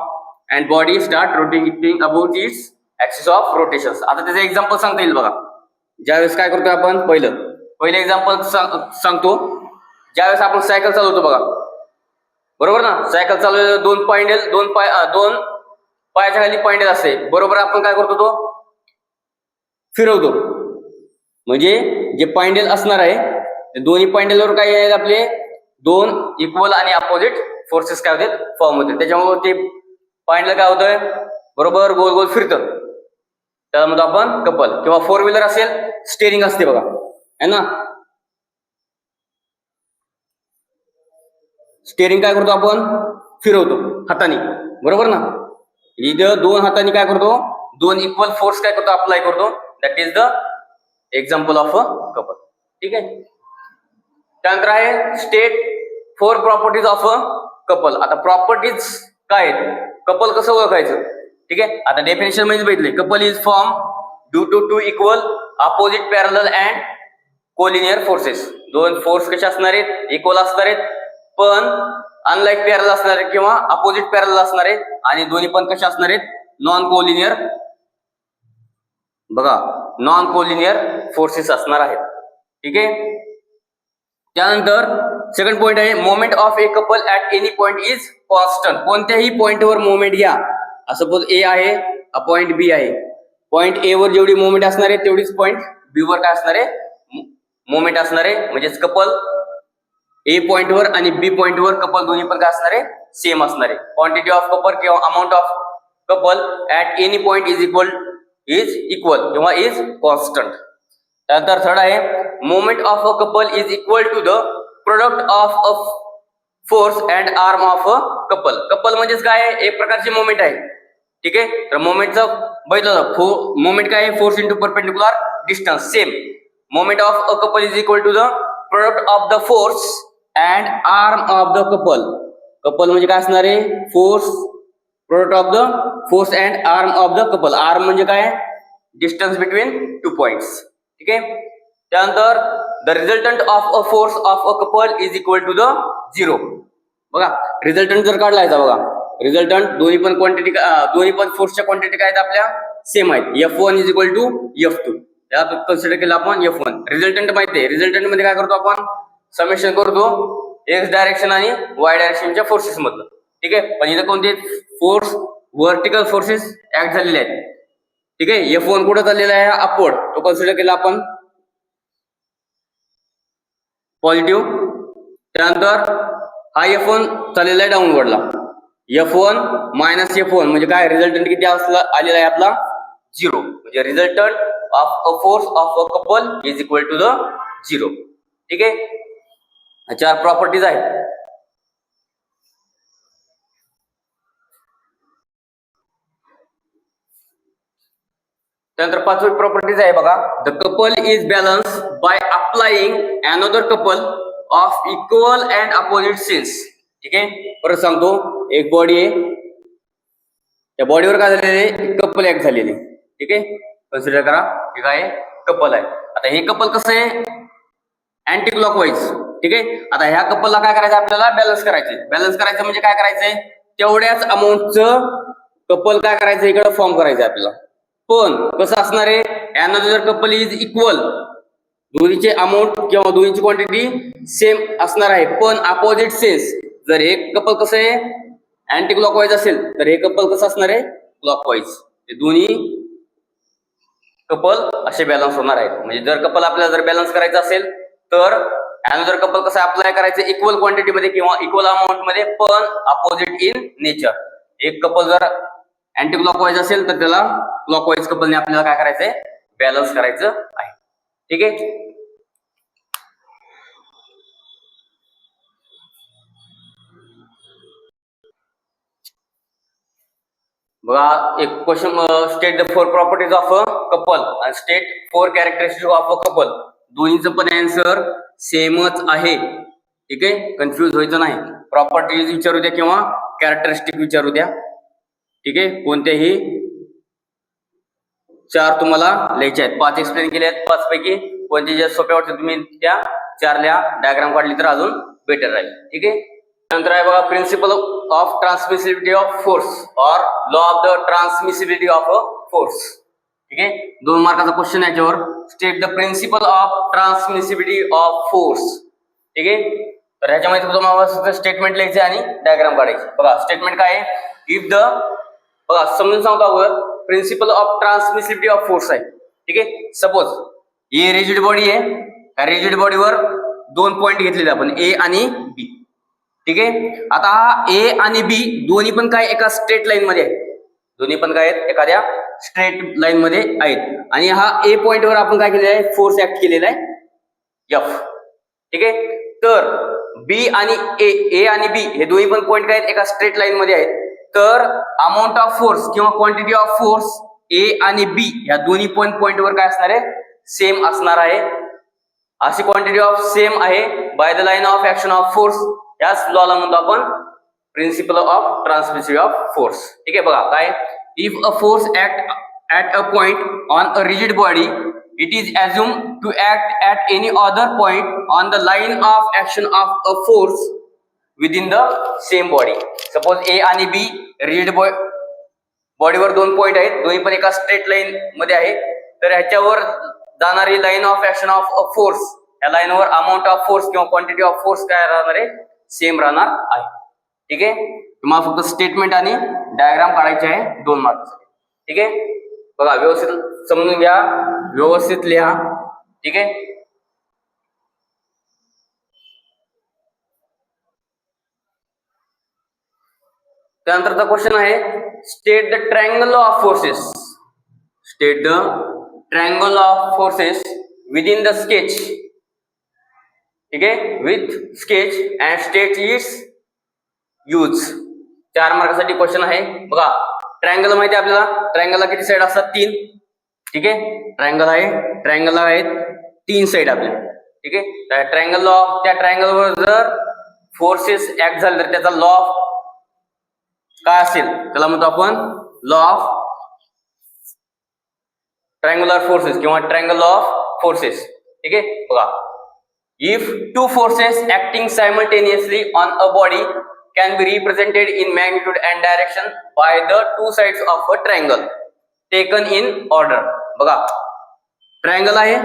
and body start rotating about its axis of rotations. आता त्याचे एक्झाम्पल सांगता येईल बघा. ज्यावेळेस काय करतो आपण, पहिलं एक्झाम्पल सांगतो. ज्यावेळेस आपण सायकल चालवतो बघा, बरोबर ना, सायकल चालवलेलं दोन पायाच्या खाली पॉइंटेल असते, बरोबर. आपण काय करतो, तो फिरवतो, म्हणजे जे पॉइंटेल असणार आहे दोन्ही पॉइंटेलवर काय आहे, आपले दोन इक्वल आणि अपोजिट फोर्सेस काय होते, फॉर्म होते. त्याच्यामुळे ते पॉइंटला काय होतंय, बरोबर गोल गोल फिरतं, त्याला म्हणतो आपण कपल. किंवा फोर व्हीलर असेल, स्टेरिंग असते बघा, है ना, स्टेरिंग काय करतो आपण, फिरवतो हाताने, बरोबर ना. इथं दोन हाताने काय करतो, दोन इक्वल फोर्स काय करतो, अप्लाय करतो. That is the example of a couple. ठीक आहे. त्यानंतर आहे state 4 properties of a couple. आता प्रॉपर्टीज काय आहेत, कपल कसं ओळखायचं. ठीक आहे. आता डेफिनेशन मध्ये बघितले, couple is form due to two equal opposite parallel and collinear forces. दोन फोर्स कसे असणार आहेत, इक्वल असणार आहेत, पण अनलाईक पॅरलल असणार आहेत किंवा अपोजिट पॅरलल असणार आहेत, आणि दोन्ही पण कसे असणार आहेत, नॉन कोलिनियर, बघा, नॉन कोलिनियर फोर्सेस असणार आहेत. ठीक आहे. त्यानंतर सेकंड पॉइंट आहे, moment of a couple at any point is constant. कोणत्याही पॉइंटवर मोमेंट घ्या, सपोज ए आहे, पॉइंट बी आहे, पॉइंट ए वर जेवढी मोमेंट असणार आहे तेवढीच पॉइंट बी वर काय असणार आहे, मोमेंट असणार आहे. म्हणजेच कपल ए पॉइंटवर आणि बी पॉइंटवर कपल दोन्ही पण काय असणार आहे, सेम असणार आहे. क्वांटिटी ऑफ कपल किंवा amount of couple at any point is equal किंवा इज कॉन्स्टंट. त्यानंतर थर्ड आहे, moment of a couple is equal to the product of a force and arm of a couple. Couple म्हणजेच काय, एक प्रकारची मोमेंट आहे. ठीक आहे. तर मोमेंटचं बघितलं, मोमेंट काय आहे, force into perpendicular distance, same. Moment of a couple is equal to the product of the force and arm of the couple. Couple म्हणजे काय असणार आहे, force, product of the force and arm of the couple. Arm म्हणजे काय, डिस्टन्स बिटवीन टू पॉइंट्स. ठीक आहे. त्यानंतर the resultant of a force of a couple is equal to the 0. बघा, रिझल्टंट जर काढलायचा बघा, रिझल्टंट दोन्ही पण फोर्सच्या क्वांटिटी काय आहेत, आपल्या सेम आहेत. F1 is equal to F2. त्याला कन्सिडर केलं आपण F1. रिझल्टंट माहिती आहे, रिझल्टंट मध्ये काय करतो आपण, समेशन करतो एक्स डायरेक्शन आणि वाय डायरेक्शनच्या फोर्सेस मधलं. ठीक आहे. पण इथे कोणते फोर्स, व्हर्टिकल फोर्सेस ऍक्ट झालेले आहेत. ठीक आहे. F1 कुठं चाललेला आहे, अपवर्ड, तो कन्सिडर केला आपण पॉझिटिव्ह. त्यानंतर हा F1 चाललेला आहे डाऊनवर्डला. F1 मायनस F1 म्हणजे काय, रिझल्टंट किती आलेला आहे आपला, 0. म्हणजे resultant of a force of a couple is equal to the 0. ठीक आहे. 4 प्रॉपर्टीज आहेत. त्यानंतर 5वी प्रॉपर्टीज आहे बघा, the couple is balance by applying another couple of equal and opposite sense. ठीक आहे. परत सांगतो, एक बॉडी आहे, त्या बॉडीवर काय झालेले, कपल ऍक्ट झालेले. ठीक आहे. कन्सिडर करा, हे काय कपल आहे. आता हे कपल कसं आहे, अँटी क्लॉकवाईज. ठीक आहे. आता ह्या कपलला काय करायचं, आपल्याला बॅलन्स करायचे. बॅलन्स करायचं म्हणजे काय करायचंय, तेवढ्याच अमाऊंटचं कपल काय करायचं, इकडे फॉर्म करायचं आपल्याला. पण कसं असणार आहे, अनदर कपल इज इक्वल, दोन्हीचे अमाऊंट किंवा दोन्हीची क्वांटिटी सेम असणार आहे, पण अपोजिट सेन्स. जर एक कपल कसं आहे, अँटी क्लॉकवाईज असेल तर हे कपल कसं असणार आहे, क्लॉकवाईज. ते दोन्ही कपल असे बॅलन्स होणार आहेत. म्हणजे जर कपल आपल्याला जर बॅलन्स करायचं असेल तर अनदर कपल कसं अप्लाय करायचं, इक्वल क्वांटिटी मध्ये किंवा इक्वल अमाऊंट मध्ये पण अपोजिट इन नेचर. एक कपल जर अँटी क्लॉकवाईज असेल तर त्याला क्लॉकवाईज कपलने आपल्याला काय करायचंय, बॅलन्स करायचं आहे. ठीक आहे. बघा एक question, state the 4 properties of a couple आणि state 4 characteristic of a couple. दोन्हीचं पण आन्सर सेमच आहे. ठीक आहे, कन्फ्युज व्हायचं नाही. प्रॉपर्टीज विचारू द्या किंवा कॅरेक्टरिस्टिक विचारू द्या. ठीक आहे, कोणत्याही 4 तुम्हाला लिहायचे आहेत. 5 एक्सप्लेन केले आहेत. 5 पैकी कोणते जे सोप्या वाटतं तुम्ही त्या 4 लिहा. डायग्राम काढली तर अजून बेटर राहील. ठीक आहे. नंतर आहे बघा principle of transmissibility of force और law of the transmissibility of a force. ठीक आहे, 2 मार्काचा क्वेश्चन याच्यावर. State the principle of transmissibility of force. ठीक आहे, तर ह्याच्यामध्ये तुम्हाला स्टेटमेंट लिहायचे आणि डायग्राम काढायचे. बघा स्टेटमेंट काय आहे, इफ द, बघा समजून सांगतो अगोदर. Principal of transmissibility of force आहे. ठीक आहे, सपोज हे रिजिड बॉडी आहे. त्या रिजिड बॉडीवर 2 पॉइंट घेतलेले आपण, ए आणि बी. ठीक आहे, आता ए आणि बी दोन्ही पण काय एका स्ट्रेट लाईन मध्ये आहेत. दोन्ही पण काय आहेत, एखाद्या स्ट्रेट लाईन मध्ये आहेत. आणि हा ए पॉइंट वर आपण काय केलेलं आहे, फोर्स ऍक्ट केलेला आहे, एफ. ठीक आहे, तर बी आणि ए आणि बी हे दोन्ही पण पॉइंट काय आहेत, एका स्ट्रेट लाईन मध्ये आहेत. तर अमाऊंट ऑफ फोर्स किंवा क्वांटिटी ऑफ फोर्स ए आणि बी ह्या दोन्ही पण पॉइंट वर काय असणार आहे, सेम असणार आहे. अशी क्वांटिटी ऑफ सेम आहे by the line of action of force. याच लॉला म्हणतो आपण principal of transmissibility of force. ठीक आहे, बघा काय, if a force act at a point on a rigid body, it is assumed to act at any other point on the line of action of a force within the same body. Suppose A आणि B rigid बॉडीवर 2 पॉइंट आहेत, दोन्ही पण एका स्ट्रेट लाईन मध्ये आहे. तर ह्याच्यावर जाणारी line of action of a force, या लाईनवर अमाऊंट ऑफ फोर्स किंवा क्वांटिटी ऑफ फोर्स काय राहणार आहे, सेम राहणार आहे. ठीक आहे, तुम्हाला फक्त स्टेटमेंट आणि डायग्राम काढायचे आहे 2 मार्क्ससाठी. ठीक आहे, बघा व्यवस्थित समजून घ्या, व्यवस्थित लिहा. ठीक आहे, त्यानंतरचा क्वेश्चन आहे state the triangle of forces. State the triangle of forces within the sketch. ठीक आहे, with sketch and state its use. 4 मार्कासाठी क्वेश्चन आहे. बघा ट्रायंगल माहिती आहे आपल्याला, ट्रायंगलला किती साइड असतात, 3. ठीक आहे, ट्रायंगल आहे, ट्रायंगलला आहेत 3 साइड आपल्या. ठीक आहे, त्या ट्रायंगल ऑफ, त्या ट्रायंगलवर जर फोर्सेस ऍक्ट झाले तर त्याचा लॉ ऑफ काय असेल, त्याला म्हणतो आपण लॉ ऑफ ट्रायंगुलर फोर्सेस किंवा ट्रायंगल ऑफ फोर्सेस. ठीक आहे, बघा if 2 forces acting simultaneously on a body can be represented in magnitude and direction by the 2 sides of a triangle taken in order. बघा ट्रायंगल आहे,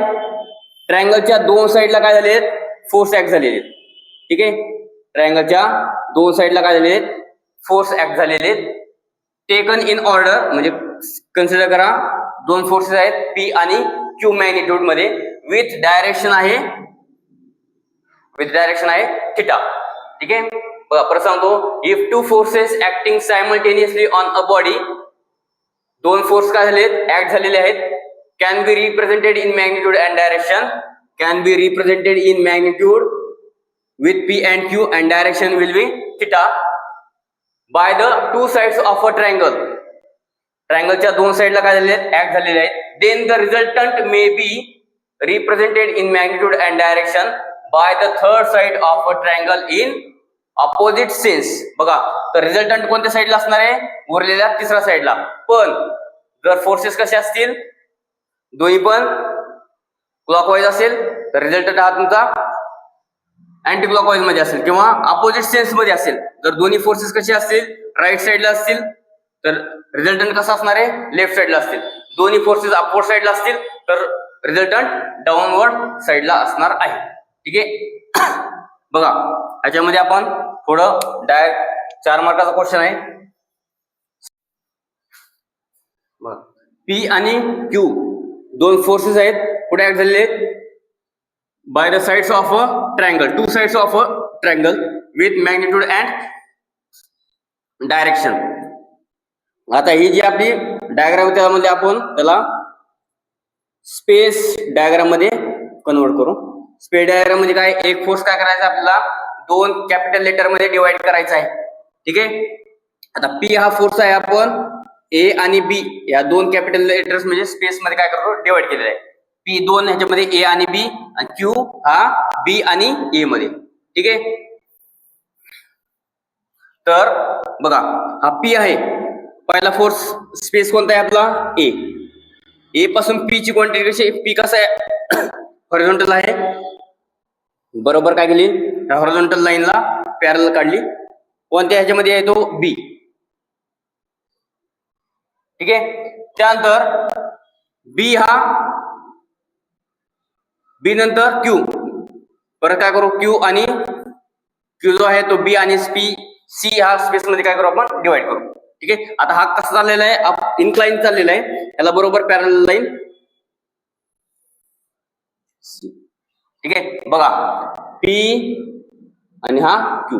ट्रायंगलच्या 2 साइडला काय झाले आहेत, फोर्स ऍक्ट झालेले आहेत. ठीक आहे, ट्रायंगलच्या 2 साइडला काय झाले आहेत, फोर्स ऍक्ट झालेले आहेत. टेकन इन ऑर्डर म्हणजे कन्सिडर करा 2 फोर्सेस आहेत, पी आणि क्यू मॅग्निट्यूड मध्ये. विथ डायरेक्शन आहे, विथ डायरेक्शन आहे थिटा. ठीक आहे, बघा परत सांगतो, if 2 forces acting simultaneously on a body, 2 force काय झालेत, ऍक्ट झालेले आहेत, can be represented in magnitude and direction. Can be represented in magnitude with P and Q and direction will be theta by the 2 sides of a triangle. ट्रायंगलच्या 2 साइडला काय झालेले आहेत, ऍक्ट झालेले आहेत. Then the resultant may be represented in magnitude and direction by the 3rd side of a triangle in opposite sense. बघा तर रिझल्टंट कोणत्या साइडला असणार आहे, उरलेल्या 3ऱ्या साइडला. पण जर फोर्सेस कसे असतील, दोन्ही पण क्लॉकवाईज असेल तर रिझल्टंट हा तुमचा अँटी क्लॉकवाईज मध्ये असेल किंवा अपोजिट सेन्स मध्ये असेल. जर दोन्ही फोर्सेस कसे असतील, राईट साइडला असतील तर रिझल्टंट कसा असणार आहे, लेफ्ट साइडला असतील. दोन्ही फोर्सेस अपवर्ड साइडला असतील तर रिझल्टंट डाऊनवर्ड साइडला असणार आहे. ठीक आहे, बघा याच्यामध्ये आपण थोडं 4 मार्काचा क्वेश्चन आहे. पी आणि क्यू दोन फोर्सेस आहेत, कुठे ऍक्ट झालेले आहेत? By the sides of a triangle, two sides of a triangle with magnitude and direction. आता ही जी आपली डायग्राम त्यामध्ये आपण त्याला स्पेस डायग्राम मध्ये कन्वर्ट करू. स्पेस डायग्राम म्हणजे काय? एक फोर्स काय करायचा आपल्याला? दोन कॅपिटल लेटर मध्ये डिवाइड करायचा आहे. ठीक आहे. आता पी हा फोर्स आहे, आपण ए आणि बी या दोन कॅपिटल लेटर्स म्हणजे स्पेस मध्ये काय करतो? डिवाइड केलेला आहे. पी दोन ह्याच्यामध्ये ए आणि बी, आणि क्यू हा बी आणि ए मध्ये. ठीक आहे. तर बघा, हा पी आहे, पहिला फोर्स स्पेस कोणता आहे आपला? ए. ए पासून पी ची क्वांटिटी कशी? पी कसा आहे? हॉरिझॉन्टल आहे. बरोबर काय केली? हॉरिझॉन्टल लाईनला पॅरलल काढली. कोणत्या ह्याच्यामध्ये आहे तो? बी. ठीक आहे. त्यानंतर बी हा बी नंतर क्यू, परत काय करू? क्यू आणि क्यू जो आहे तो बी आणि पी सी हा स्पेस मध्ये काय करू? आपण डिवाइड करू. ठीक आहे. आता हा कसा चाललेला आहे? इन्क्लाइन चाललेला आहे, याला बरोबर पॅरलल लाईन. ठीक आहे. बघा, पी आणि हा क्यू.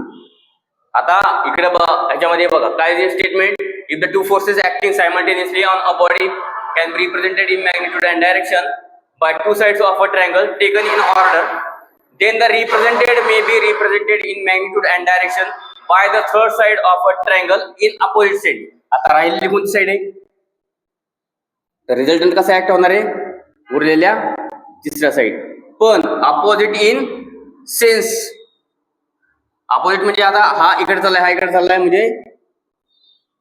आता इकडे ह्याच्यामध्ये बघा काय statement? If the two forces acting simultaneously on a body can be represented in magnitude and direction by two sides of a triangle taken in order, then the represented may be represented in magnitude and direction by the third side of a triangle in opposite side. आता राहिलेली कोणती साइड आहे? तर रिझल्टंट कसा ऍक्ट होणार आहे? उरलेल्या तिसऱ्या साइड, पण अपोजिट इन सेन्स. अपोजिट म्हणजे आता हा इकडे चाललाय, हा इकडे चाललाय, म्हणजे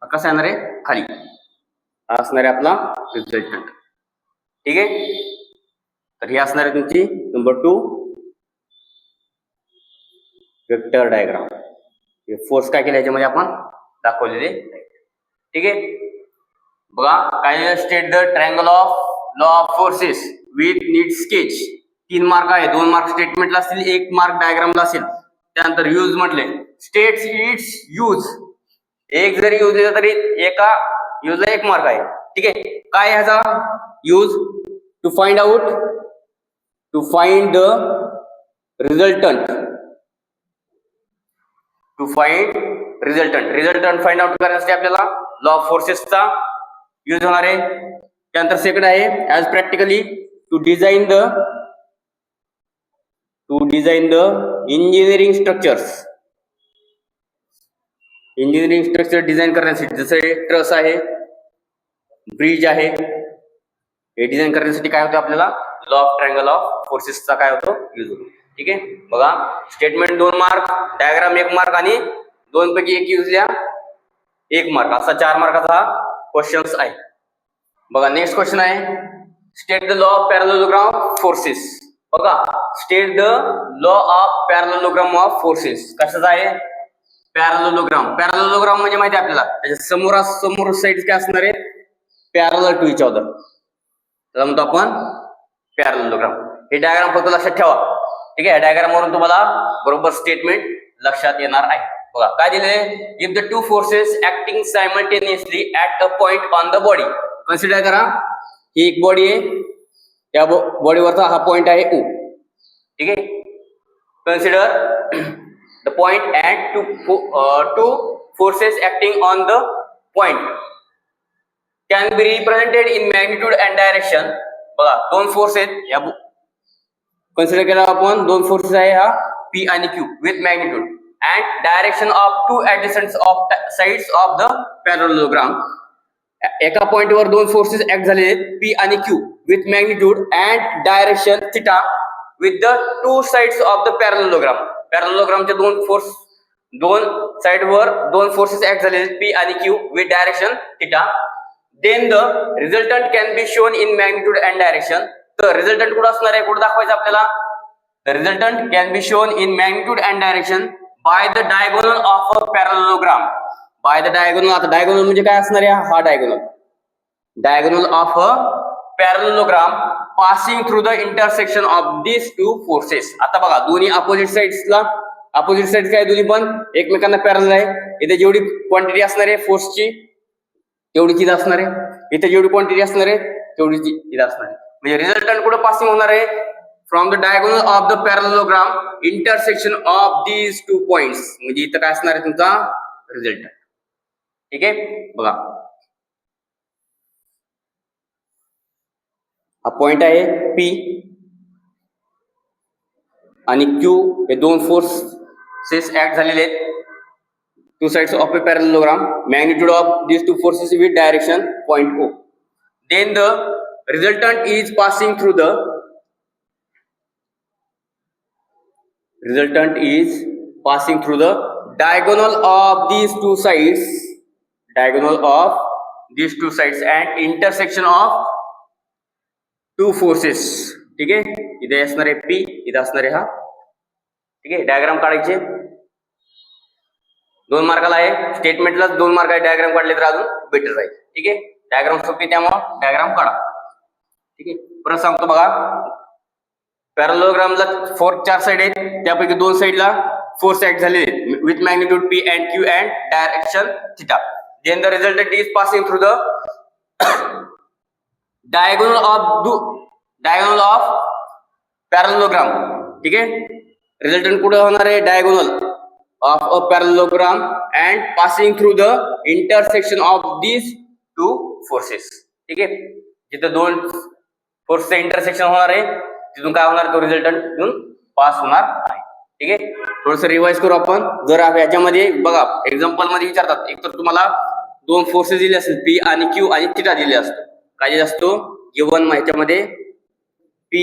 कसा येणार आहे? खाली. हा असणार आहे आपला रिझल्टंट. ठीक आहे. तर ही असणार आहे तुमची नंबर 2 वेक्टर डायग्राम. हे फोर्स काय केले याच्यामध्ये आपण दाखवलेले. ठीक आहे. बघा काय? State the triangle of law of forces with NEET sketch. 3 mark आहे, 2 मार्क स्टेटमेंटला असतील, 1 मार्क डायग्रामला असेल. त्यानंतर यूज म्हटले, स्टेट्स इट्स यूज. एक जरी यूज दिला तरी एका यूजला 1 मार्क आहे. ठीक आहे. काय ह्याचा use? To find out, to find the resultant, to find resultant find out करण्यासाठी आपल्याला लॉ ऑफ फोर्सेसचा यूज होणार आहे. त्यानंतर सेकंड आहे as practically to design the engineering structures. Engineering structure design करण्यासाठी, जसे ट्रस आहे, ब्रिज आहे, हे डिझाईन करण्यासाठी काय होतं? आपल्याला लॉ ऑफ ट्रायंगल ऑफ फोर्सेसचा काय होतो? यूज होतो. ठीक आहे. बघा, स्टेटमेंट 2 मार्क, डायग्राम 1 मार्क आणि 2 पैकी 1 यूजल्या 1 मार्क, असा 4 मार्काचा हा क्वेश्चन्स आहे. बघा नेक्स्ट क्वेश्चन आहे, state the law of parallelogram of forces. बघा, state the law of parallelogram of forces. कशाचा आहे? पॅरलेलोग्राम. पॅरलेलोग्राम म्हणजे माहिती आहे आपल्याला, त्याच्या समोर साइड काय असणार आहे? पॅरलल टू इच अदर, त्याला म्हणतो आपण पॅरलेलोग्राम. हे डायग्राम फक्त लक्षात ठेवा. ठीक आहे. डायग्राम वरून तुम्हाला बरोबर स्टेटमेंट लक्षात येणार आहे. बघा काय दिले? If the two forces acting simultaneously at a point on the body. Consider करा, ही एक बॉडी आहे, त्या बॉडीवरचा हा पॉइंट आहे O. ठीक आहे. Consider the point and two forces acting on the point can be represented in magnitude and direction. बघा, 2 फोर्स आहेत, या कन्सिडर केला आपण. 2 फोर्सेस आहे, हा P आणि Q with magnitude and direction of 2 adjacent of sides of the parallelogram. एका पॉइंटवर 2 फोर्सेस ऍक्ट झाले आहेत, P आणि Q with magnitude and direction theta with the 2 sides of the parallelogram. पॅरलेलोग्रामच्या 2 साइडवर 2 फोर्सेस ऍक्ट झाले आहेत, P आणि Q with direction theta. Then the resultant can be shown in magnitude and direction. तर रिझल्टंट कुठं असणार आहे? कुठं दाखवायचं आपल्याला? The resultant can be shown in magnitude and direction by the diagonal of a parallelogram. By the diagonal. आता diagonal म्हणजे काय असणार आहे? हा diagonal. Diagonal of a parallelogram passing through the intersection of these two forces. आता बघा, दोन्ही opposite sides ला अपोजिट साइड काय दोन्ही पण एकमेकांना पॅरलल आहे. इथे जेवढी क्वांटिटी असणार आहे फोर्सची तेवढीच इथं असणार आहे. इथे जेवढी क्वांटिटी असणार आहे तेवढीच इथं असणार आहे. म्हणजे रिझल्टंट कुठं पासिंग होणार आहे? From the diagonal of the parallelogram intersection of these two points. म्हणजे इथं काय असणार आहे तुमचा रिझल्टंट. ठीक आहे, बघा हा पॉइंट आहे P आणि Q, हे दोन फोर्सेस ऍक्ट झालेले आहेत. Two sides of a parallelogram, magnitude of these two forces with direction point O. Then the resultant is passing through the diagonal of these two sides and intersection of two forces. ठीक आहे, इथे असणार आहे P, इथे असणार आहे हा. ठीक आहे, डायग्राम काढायचे. 2 मार्काला आहे, स्टेटमेंटला 2 मार्क आहे. डायग्राम काढले तर अजून बेटर राहील. ठीक आहे, डायग्राम सोपी त्यामुळे डायग्राम काढा. ठीक आहे, परत सांगतो बघा. पॅरलोग्रामला 4 साइड आहेत, त्यापैकी 2 साइडला फोर्स ऍक्ट झालेले आहेत with magnitude P and Q and direction theta. Then the resultant is passing through the diagonal of parallelogram. ठीक आहे, रिझल्टंट कुठे होणार आहे? Diagonal of a parallelogram and passing through the intersection of these two forces. ठीक आहे, जिथे 2 फोर्सचं इंटरसेक्शन होणार आहे तिथून काय होणार? तो रिझल्टंट तिथून पास होणार आहे. ठीक आहे, थोडस रिवाइज करू आपण. जर याच्यामध्ये बघा एक्झाम्पल मध्ये विचारतात, एक तर तुम्हाला 2 फोर्सेस दिले असतील P आणि Q आणि थिटा दिले असतो. काय दिले असतो? गिवन ह्याच्यामध्ये P,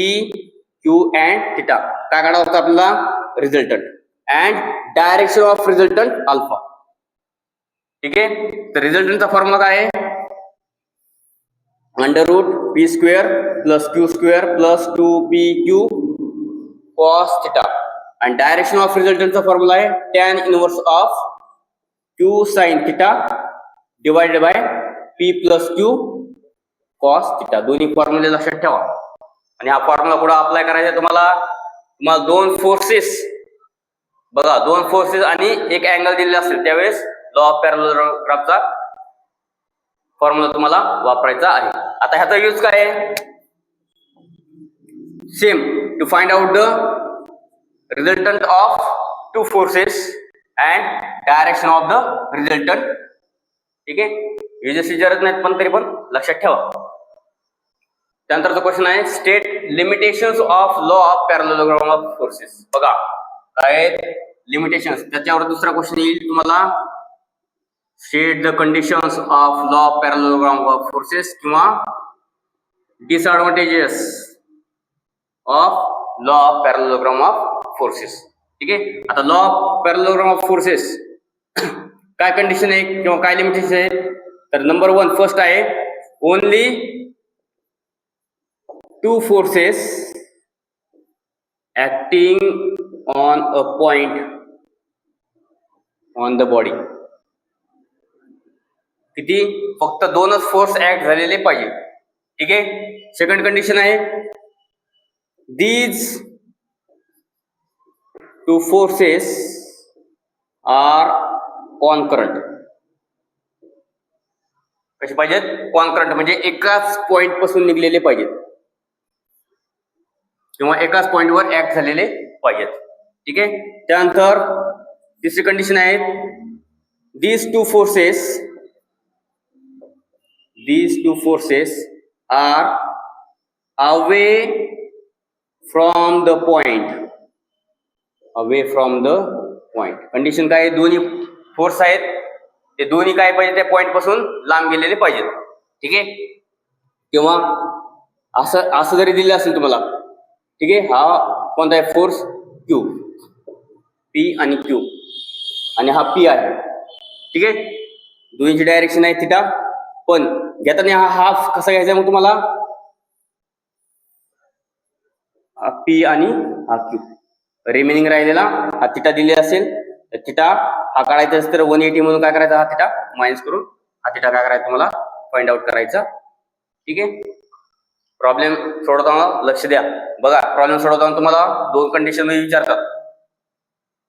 Q अँड थिटा. काय काढावं होतं आपल्याला? Resultant and direction of resultant alpha. ठीक आहे, तर रिझल्टंटचा फॉर्म्युला काय आहे? √p² + q² + 2pq cos θ. आणि डायरेक्शन ऑफ रिझल्टंटचा फॉर्म्युला आहे tan inverse of q sin θ divided by p + q cos θ. दोन्ही फॉर्म्युले लक्षात ठेवा. आणि हा फॉर्म्युला कुठे अप्लाय करायचा तुम्हाला? 2 फोर्सेस बघा, 2 फोर्सेस आणि एक अँगल दिलेला असेल त्यावेळेस लॉ ऑफ पॅरलोग्रामचा फॉर्म्युला तुम्हाला वापरायचा आहे. आता ह्याचा यूज काय आहे? Same, to find out the resultant of 2 forces and direction of the resultant. ठीक आहे, युजेसची गरज नाहीत पण तरी पण लक्षात ठेवा. त्यानंतरचा क्वेश्चन आहे state limitations of law of parallelogram of forces. बघा काय लिमिटेशन्स, त्याच्यावर दुसरा क्वेश्चन येईल तुम्हाला. State the conditions of law of parallelogram of forces किंवा disadvantages of law of parallelogram of forces. ठीक आहे, आता law of parallelogram of forces काय कंडिशन आहे किंवा काय लिमिटेशन आहे? तर नंबर 1 फर्स्ट आहे only 2 forces acting on a point on the body. किती? फक्त 2च फोर्स ऍक्ट झालेले पाहिजे. ठीक आहे, सेकंड कंडिशन आहे these 2 forces are concurrent. कसे पाहिजेत? कॉन्करंट, म्हणजे एकाच पॉइंट पासून निघलेले पाहिजेत किंवा एकाच पॉइंटवर ऍक्ट झालेले पाहिजेत. ठीक आहे, त्यानंतर तिसरी कंडिशन आहे these two forces are away from the point. Condition काय? दोन्ही फोर्स आहेत ते दोन्ही काय पाहिजे? त्या पॉइंट पासून लांब गेलेले पाहिजेत. ठीक आहे, किंवा असं जरी दिलं असेल तुम्हाला, ठीक आहे, हा कोणता आहे फोर्स? Q, P आणि Q, आणि हा P आहे. ठीक आहे, दोन्हीची डायरेक्शन आहे थिटा, पण घेताना हा हाफ कसा घ्यायचा मग तुम्हाला? हा P आणि हा Q. रिमेनिंग राहिलेला हा थिटा दिलेला असेल तर थिटा हा काढायचा असेल तर 180 म्हणून काय करायचा? हा थिटा मायनस करून हा थिटा काय करायचा तुम्हाला फाइंड आउट करायचा. ठीक आहे, प्रॉब्लेम सोडवताना लक्ष द्या. बघा, प्रॉब्लेम सोडवताना तुम्हाला 2 कंडिशन मध्ये विचारतात.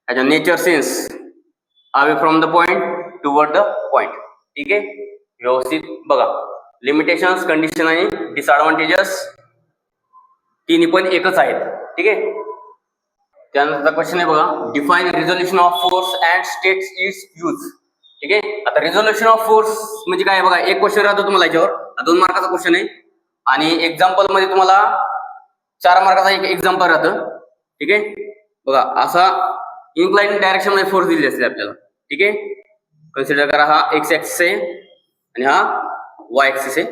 As a nature sense away from the point toward the point. ठीक आहे, व्यवस्थित बघा. लिमिटेशन्स, कंडिशन आणि डिसएडव्हान्टेजेस तिन्ही पण एकच आहेत. ठीक आहे. त्यानंतरचा क्वेश्चन आहे बघा, define resolution of force and states it's use. ठीक आहे. आता रिझोल्युशन ऑफ फोर्स म्हणजे काय बघा, एक क्वेश्चन राहतो तुम्हाला याच्यावर, 2 मार्काचा क्वेश्चन आहे आणि एक्झाम्पल मध्ये तुम्हाला 4 मार्काचा एक एक्झाम्पल राहतं. ठीक आहे. बघा, असा इन्क्लाइन डायरेक्शन मध्ये फोर्स दिली असते आपल्याला. ठीक आहे. कन्सिडर करा, हा एक्स ऍक्सिस आहे आणि हा वाय ऍक्सिस आहे.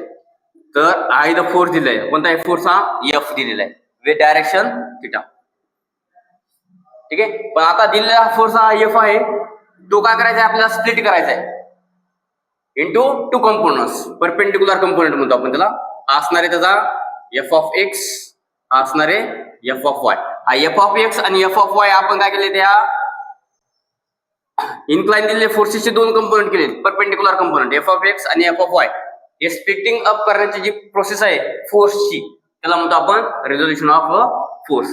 तर हा इथं फोर्स दिलाय. कोणता आहे फोर्स? हा एफ दिलेला आहे विथ डायरेक्शन थिटा. ठीक आहे. पण आता दिलेला फोर्स हा एफ आहे, तो काय करायचा आहे आपल्याला? स्प्लिट करायचा आहे इंटू 2 कंपोनंट्स. परपेंडिक्युलर कंपोनंट म्हणतो आपण त्याला. हा असणार आहे त्याचा एफ ऑफ एक्स, हा असणार आहे एफ ऑफ वाय. हा एफ ऑफ एक्स आणि एफ ऑफ वाय आपण काय केले, त्या इन्क्लाइन दिलेले फोर्सेसचे 2 कंपोनंट केले, perpendicular component F of X आणि एफ ऑफ वाय. हे स्प्लिटिंग अप करण्याची जी प्रोसेस आहे फोर्सची, त्याला म्हणतो आपण रिझोल्युशन ऑफ फोर्स.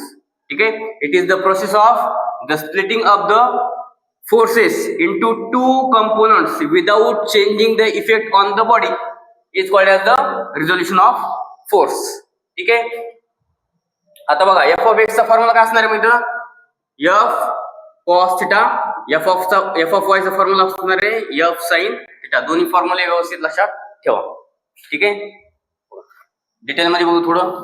ठीक आहे. It is the process of the splitting up the forces into 2 components without changing the effect on the body is called as the resolution of force. ठीक आहे. आता बघा, एफ ऑफ एक्स चा फॉर्म्युला काय असणार आहे म्हणजे F cos theta, F of Y चा फॉर्म्युला असणार आहे एफ साइन थिटा. दोन्ही फॉर्म्युले व्यवस्थित लक्षात ठेवा. ठीक आहे. डिटेल मध्ये बघू थोडं.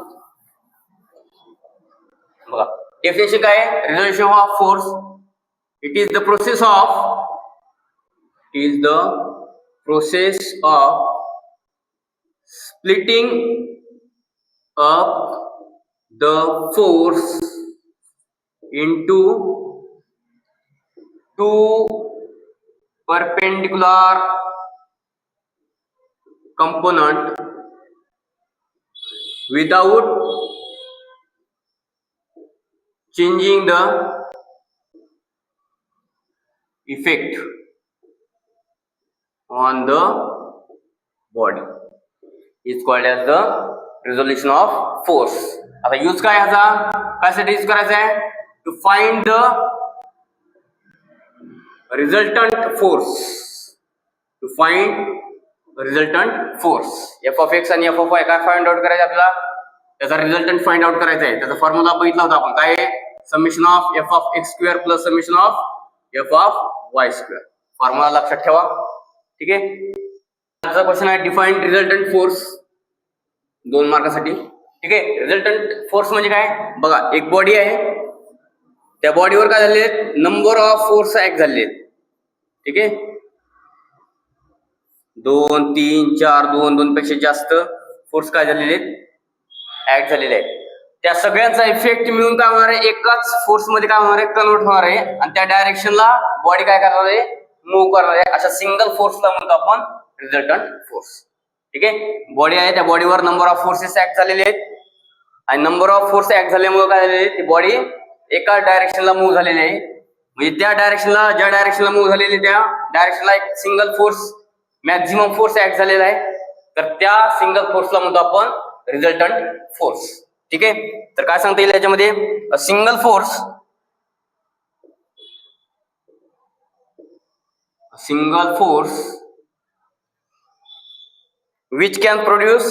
बघा, डेफिनेशन काय आहे resolution of force? It is the process of splitting up the force into 2 perpendicular component without changing the effect on the body is called as the resolution of force. आता यूज काय याचा? कशासाठी यूज करायचा आहे? To find the resultant force. To find resultant force. F of X आणि एफ ऑफ वाय काय फाइंड आउट करायचं आपल्याला? त्याचा रिझल्टंट फाइंड आउट करायचा आहे. त्याचा फॉर्म्युला बघितला होता आपण, काय आहे? Summation of F of x square plus summation of F of Y square. Formula लक्षात ठेवा. ठीक आहे. आजचा क्वेश्चन आहे डिफाईन रिझल्टंट फोर्स, 2 मार्कासाठी. ठीक आहे. रिझल्टंट फोर्स म्हणजे काय बघा, एक बॉडी आहे, त्या बॉडीवर काय झाले, नंबर ऑफ फोर्स ऍक्ट झालेले आहेत. ठीक आहे. 2, 3, 4, 2 पेक्षा जास्त फोर्स काय झालेले आहेत, ऍक्ट झालेले आहेत. त्या सगळ्यांचा इफेक्ट मिळून काय होणार आहे, एकाच फोर्स मध्ये काय होणार आहे, कन्वर्ट होणार आहे आणि त्या डायरेक्शनला बॉडी काय करणार आहे, मूव्ह करणार आहे. अशा सिंगल फोर्सला म्हणतो आपण रिझल्टंट फोर्स. ठीक आहे. बॉडी आहे, त्या बॉडीवर नंबर ऑफ फोर्सेस ऍक्ट झालेले आहेत आणि नंबर ऑफ फोर्स ऍक्ट झाल्यामुळे काय झालेले, ती बॉडी एका डायरेक्शनला मूव्ह झालेली आहे. म्हणजे त्या डायरेक्शनला, ज्या डायरेक्शनला मूव्ह झालेली त्या डायरेक्शनला एक single force, maximum force act झालेला आहे. तर त्या सिंगल फोर्सला म्हणतो आपण रिझल्टंट फोर्स. ठीक आहे. तर काय सांगता येईल याच्यामध्ये, a single force which can produce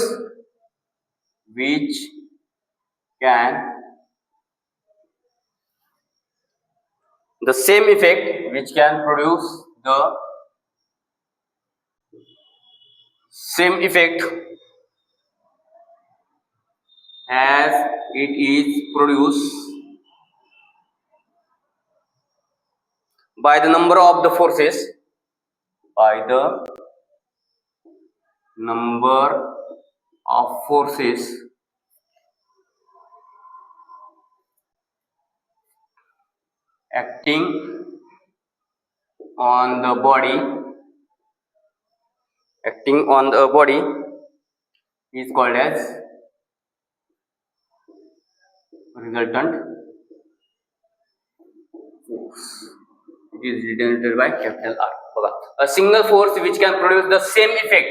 the same effect, which can produce the same effect as it is produced by the number of the forces, acting on the body is called as resultant force. It is denoted by capital R. A single force which can produce the same effect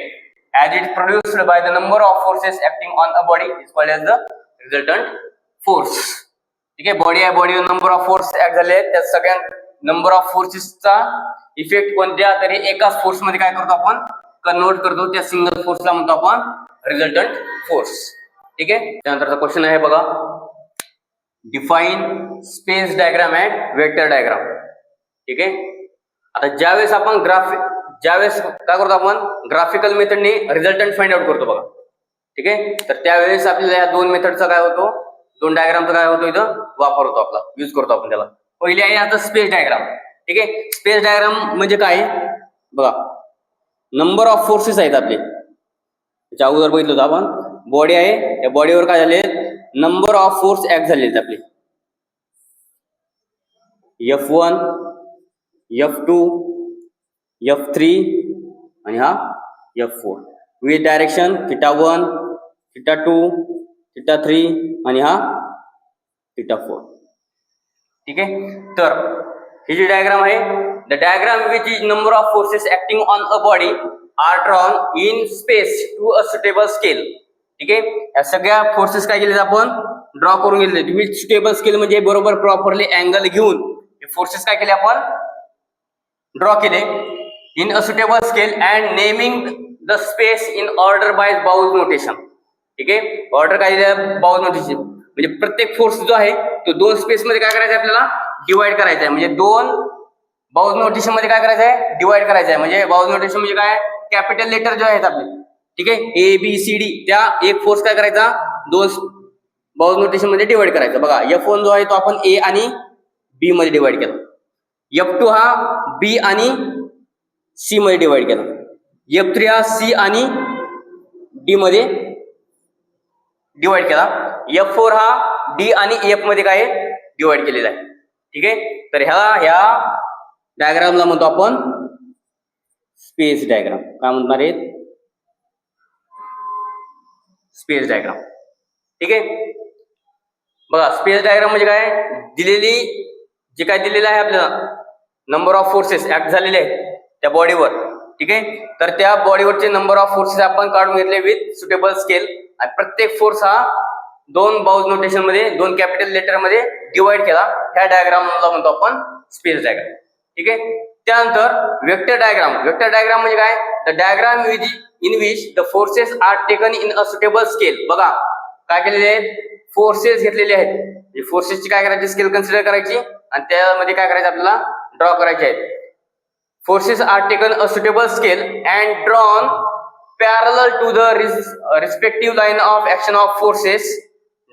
as it produced by the number of forces acting on a body is called as the resultant force. ठीक आहे. बॉडी आहे, बॉडीवर नंबर ऑफ फोर्स ऍक्ट झाले, त्या सगळ्या नंबर ऑफ फोर्सेसचा इफेक्ट कोणत्या तरी एकाच फोर्स मध्ये काय करतो आपण कन्वर्ट करतो, त्या सिंगल फोर्सला म्हणतो आपण रिझल्टंट फोर्स. ठीक आहे. त्यानंतरचा क्वेश्चन आहे बघा, define space diagram and vector diagram. ठीक आहे. आता ज्यावेळेस आपण ज्यावेळेस काय करतो आपण ग्राफिकल मेथडने रिझल्टंट फाइंड आउट करतो बघा. ठीक आहे. तर त्यावेळेस आपल्याला या दोन मेथडचा काय होतो, दोन डायग्रामचा काय होतो इथं वापर होतो आपला, यूज करतो आपण त्याला. पहिली आहे आता स्पेस डायग्राम. ठीक आहे. स्पेस डायग्राम म्हणजे काय बघा, नंबर ऑफ फोर्सेस आहेत आपले. त्याच्या अगोदर बघितलं होतं आपण बॉडी आहे, त्या बॉडीवर काय झाले नंबर ऑफ फोर्स ऍक्ट झाले आहेत आपले. F1, F2, F3 आणि हा F4 विथ डायरेक्शन θ1, θ2, θ3 आणि हा θ4. ठीक आहे. तर ही जी डायग्राम आहे, the diagram which is number of forces acting on a body are drawn in space to a suitable scale. ठीक आहे. या सगळ्या फोर्सेस काय केले आपण ड्रॉ करून गेले विथ सुटेबल स्केल, म्हणजे बरोबर प्रॉपरली अँगल घेऊन हे फोर्सेस काय केले आपण ड्रॉ केले in a suitable scale and naming the space in order by boughs notation. ठीक आहे. ऑर्डर काय दिलं बाउज नोटेशन, म्हणजे प्रत्येक फोर्स जो आहे तो दोन स्पेस मध्ये काय करायचं आहे आपल्याला डिवाइड करायचा आहे. म्हणजे दोन बाउज नोटेशन मध्ये काय करायचं आहे डिवाइड करायचं आहे. म्हणजे बाउज नोटेशन म्हणजे काय कॅपिटल लेटर जे आहेत आपले. ठीक आहे. ABCD त्या एक फोर्स काय करायचा दोन बाउज नोटेशन मध्ये डिवाइड करायचा. बघा F1 जो आहे तो आपण A आणि B मध्ये डिवाइड केला. F2 हा B आणि C मध्ये डिवाइड केला. F3 हा C आणि D मध्ये डिवाइड केला. F4 हा D आणि F मध्ये काय डिवाइड केलेला आहे. ठीक आहे. तर ह्या डायग्रामला म्हणतो आपण स्पेस डायग्राम. काय म्हणणार आहेत स्पेस डायग्राम. ठीक आहे. बघा स्पेस डायग्राम म्हणजे काय, दिलेली जे काय दिलेलं आहे आपल्याला नंबर ऑफ फोर्सेस ऍक्ट झालेले आहेत त्या बॉडीवर. ठीक आहे. तर त्या बॉडीवरचे नंबर ऑफ फोर्सेस आपण काढून घेतले विथ सुटेबल स्केल आणि प्रत्येक फोर्स हा दोन बाउज नोटेशन मध्ये दोन कॅपिटल लेटर मध्ये डिवाइड केला. ह्या डायग्रामला म्हणतो आपण स्पेस डायग्राम. ठीक आहे. त्यानंतर वेक्टर डायग्राम. वेक्टर डायग्राम म्हणजे काय, the diagram in which the forces are taken in a suitable scale. बघा काय केलेले आहेत फोर्सेस घेतलेले आहेत. फोर्सेसची काय करायची स्केल कन्सिडर करायची आणि त्यामध्ये काय करायचं आपल्याला ड्रॉ करायचे आहेत. Forces are taken a suitable scale and drawn parallel to the respective line of action of forces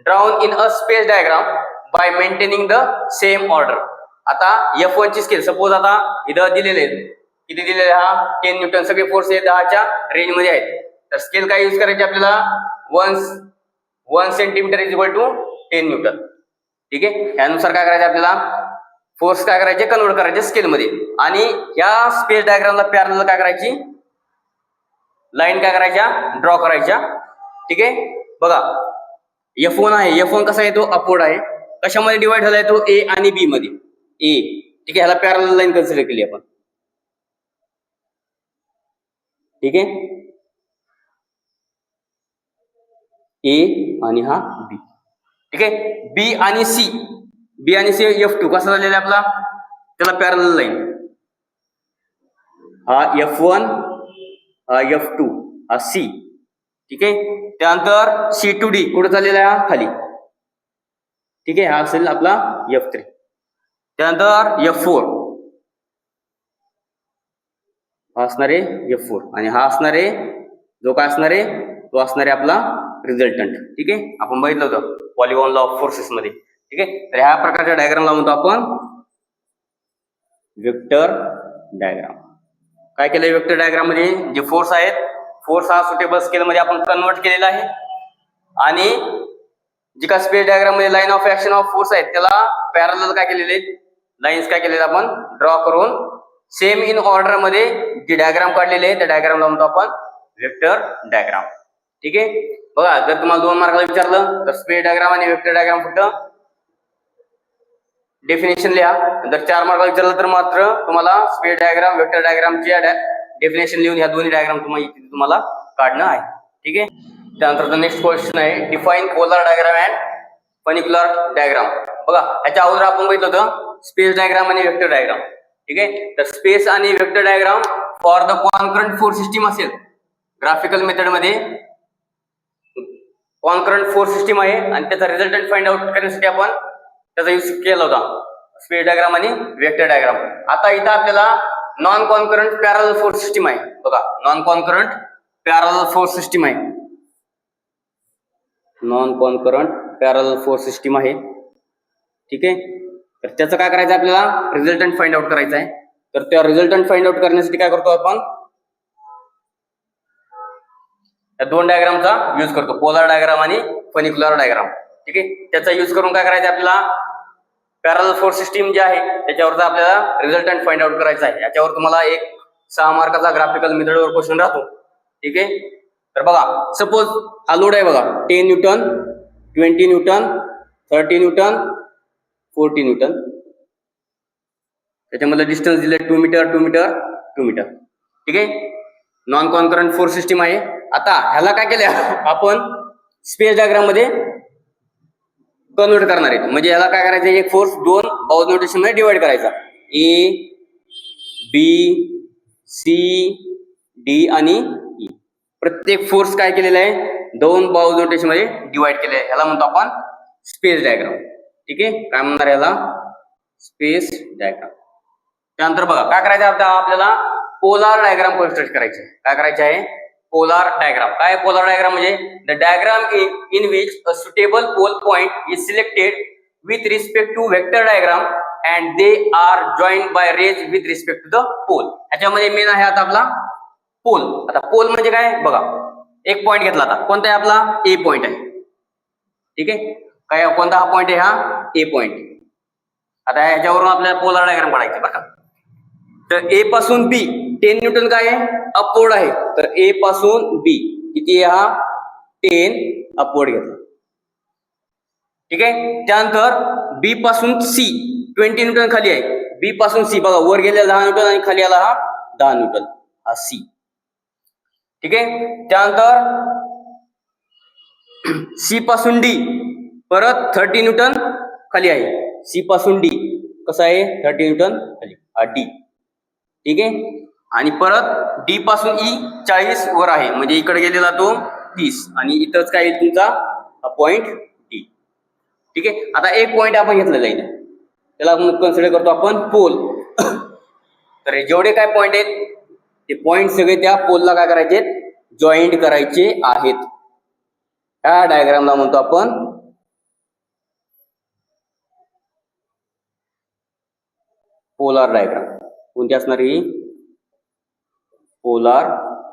drawn in a space diagram by maintaining the same order. आता F1 ची स्केल सपोज आता इथं दिलेले किती दिलेले हा 10 न्यूटन, सगळे फोर्स 10च्या रेंज मध्ये आहेत. तर स्केल काय यूज करायची आपल्याला 1 centimetre is equal to 10 newton. ठीक आहे. यानुसार काय करायचं आपल्याला फोर्स काय करायचे कन्वर्ट करायचे स्केल मध्ये आणि या स्पेस डायग्रामला पॅरलल काय करायची लाईन काय करायच्या ड्रॉ करायच्या. ठीक आहे. बघा F1 आहे, F1 कसा आहे तो अपवर्ड आहे. कशामध्ये डिवाइड झालाय तो A आणि B मध्ये A. ठीक आहे. ह्याला पॅरलल लाईन कन्सिडर केली आपण. ठीक आहे. A आणि हा B. ठीक आहे. B आणि C F2 कसा झालेला आपला त्याला पॅरलल लाईन. हा F1 हा F2 हा C. ठीक आहे. त्यानंतर C to D कुठे चाललेला आहे हा खाली. ठीक आहे. हा असेल आपला F3. त्यानंतर F4 हा असणार आहे F4 आणि हा असणार आहे जो काय असणार आहे तो असणार आहे आपला रिझल्टंट. ठीक आहे. आपण बघितलं होतं पॉलीगॉन लॉ ऑफ फोर्सेस मध्ये. ठीक आहे. तर ह्या प्रकारच्या डायग्रामला म्हणतो आपण वेक्टर डायग्राम. काय केलंय वेक्टर डायग्राम मध्ये जे फोर्स आहेत फोर्स हा सुटेबल स्केल मध्ये आपण कन्वर्ट केलेला आहे आणि जी का स्पेस डायग्राम मध्ये line of action of force आहेत त्याला पॅरलल काय केलेले लाईन्स काय केलेले आपण ड्रॉ करून सेम इन ऑर्डर मध्ये जे डायग्राम काढलेले आहे त्या डायग्रामला म्हणतो आपण वेक्टर डायग्राम. ठीक आहे. बघा जर तुम्हाला 2 मार्काला विचारलं तर स्पेस डायग्राम आणि वेक्टर डायग्राम फक्त डेफिनेशन लिहा. जर 4 मार्काला विचारलं तर मात्र तुम्हाला स्पेस डायग्राम वेक्टर डायग्रामची डेफिनेशन लिहून ह्या दोन्ही डायग्राम तुम्हाला काढणं आहे. ठीक आहे. त्यानंतर नेक्स्ट क्वेश्चन आहे define polar diagram and funicular diagram. बघा याच्या अगोदर आपण बघितलं होतं स्पेस डायग्राम आणि वेक्टर डायग्राम. ठीक आहे, तर स्पेस आणि vector diagram for the concurrent force system असेल ग्राफिकल मेथड मध्ये, कॉन्करंट फोर्स सिस्टीम आहे आणि त्याचा रिझल्टंट फाइंड आउट करण्यासाठी आपण त्याचा यूज केला होता स्पेस डायग्राम आणि वेक्टर डायग्राम. आता इथं आपल्याला non concurrent parallel force system आहे. बघा, non concurrent parallel force system आहे. Non concurrent parallel force system आहे. ठीक आहे, तर त्याचं काय करायचं आपल्याला रिझल्टंट फाइंड आउट करायचं आहे. तर त्या रिझल्टंट फाइंड आउट करण्यासाठी काय करतो आपण, या दोन डायग्रामचा यूज करतो, पोलर डायग्राम आणि फनिक्युलर डायग्राम. ठीक आहे, त्याचा यूज करून काय करायचं आपल्याला पॅरलल फोर्स सिस्टीम जे आहे त्याच्यावरचा आपल्याला रिझल्टंट फाइंड आउट करायचा आहे. याच्यावर तुम्हाला एक 6 मार्काचा ग्राफिकल मेथडवर क्वेश्चन राहतो. ठीक आहे, तर बघा, सपोज हा लोड आहे बघा, 10 न्यूटन, 20 न्यूटन, 30 न्यूटन, 40 न्यूटन. त्याच्यामध्ये डिस्टन्स दिले 2 मीटर, 2 मीटर, 2 मीटर. ठीक आहे, नॉन कॉन्करंट फोर्स सिस्टीम आहे. आता ह्याला काय केलं आपण स्पेस डायग्राम मध्ये कन्वर्ट करणार आहे. म्हणजे याला काय करायचं, एक फोर्स दोन बाउज नोटेशन मध्ये डिवाइड करायचा, ए, बी, सी, डी आणि ई. प्रत्येक फोर्स काय केलेला आहे, दोन बाउज नोटेशन मध्ये डिवाइड केले आहे. ह्याला म्हणतो आपण स्पेस डायग्राम. ठीक आहे, काय म्हणणार याला, स्पेस डायग्राम. त्यानंतर बघा काय करायचं आता आपल्याला पोलार डायग्राम कन्स्ट्रक्ट करायचे. काय करायचे आहे, पोलार डायग्राम. काय पोलार डायग्राम म्हणजे the diagram in which a suitable pole point is selected with respect to vector diagram and they are joined by rays with respect to the pole. याच्यामध्ये मेन आहे आता आपला पोल. आता पोल म्हणजे काय बघा, एक पॉइंट घेतला, आता कोणता आहे आपला, ए पॉइंट आहे. ठीक आहे, काय कोणता हा पॉइंट आहे, हा ए पॉइंट. आता ह्याच्यावरून आपल्याला पोलार डायग्राम काढायचे बरं का. तर ए पासून बी 10 न्यूटन काय आहे, अपवर्ड आहे. तर ए पासून बी किती आहे, हा 10 अपवर्ड घेतला. ठीक आहे, त्यानंतर बी पासून सी 20 न्यूटन खाली आहे. बी पासून सी बघा, वर गेलेला 10 न्यूटन आणि खाली आला हा 10 न्यूटन, हा सी. ठीक आहे, त्यानंतर सी पासून डी परत 30 न्यूटन खाली आहे. सी पासून डी कसं आहे, 30 न्यूटन खाली, हा डी. ठीक आहे, आणि परत डी पासून ई 40 वर आहे, म्हणजे इकडे गेलेला तो 30 आणि इथंच काय येईल तुमचा पॉइंट डी. ठीक आहे, आता एक पॉइंट आपण घेतलेला आहे, त्याला आपण कन्सिडर करतो आपण पोल. तर जेवढे काय पॉइंट आहेत ते पॉइंट सगळे त्या पोलला काय करायचे, जॉईंट करायचे आहेत. या डायग्रामला म्हणतो आपण पोलार डायग्राम. कोणती असणार ही, पोलार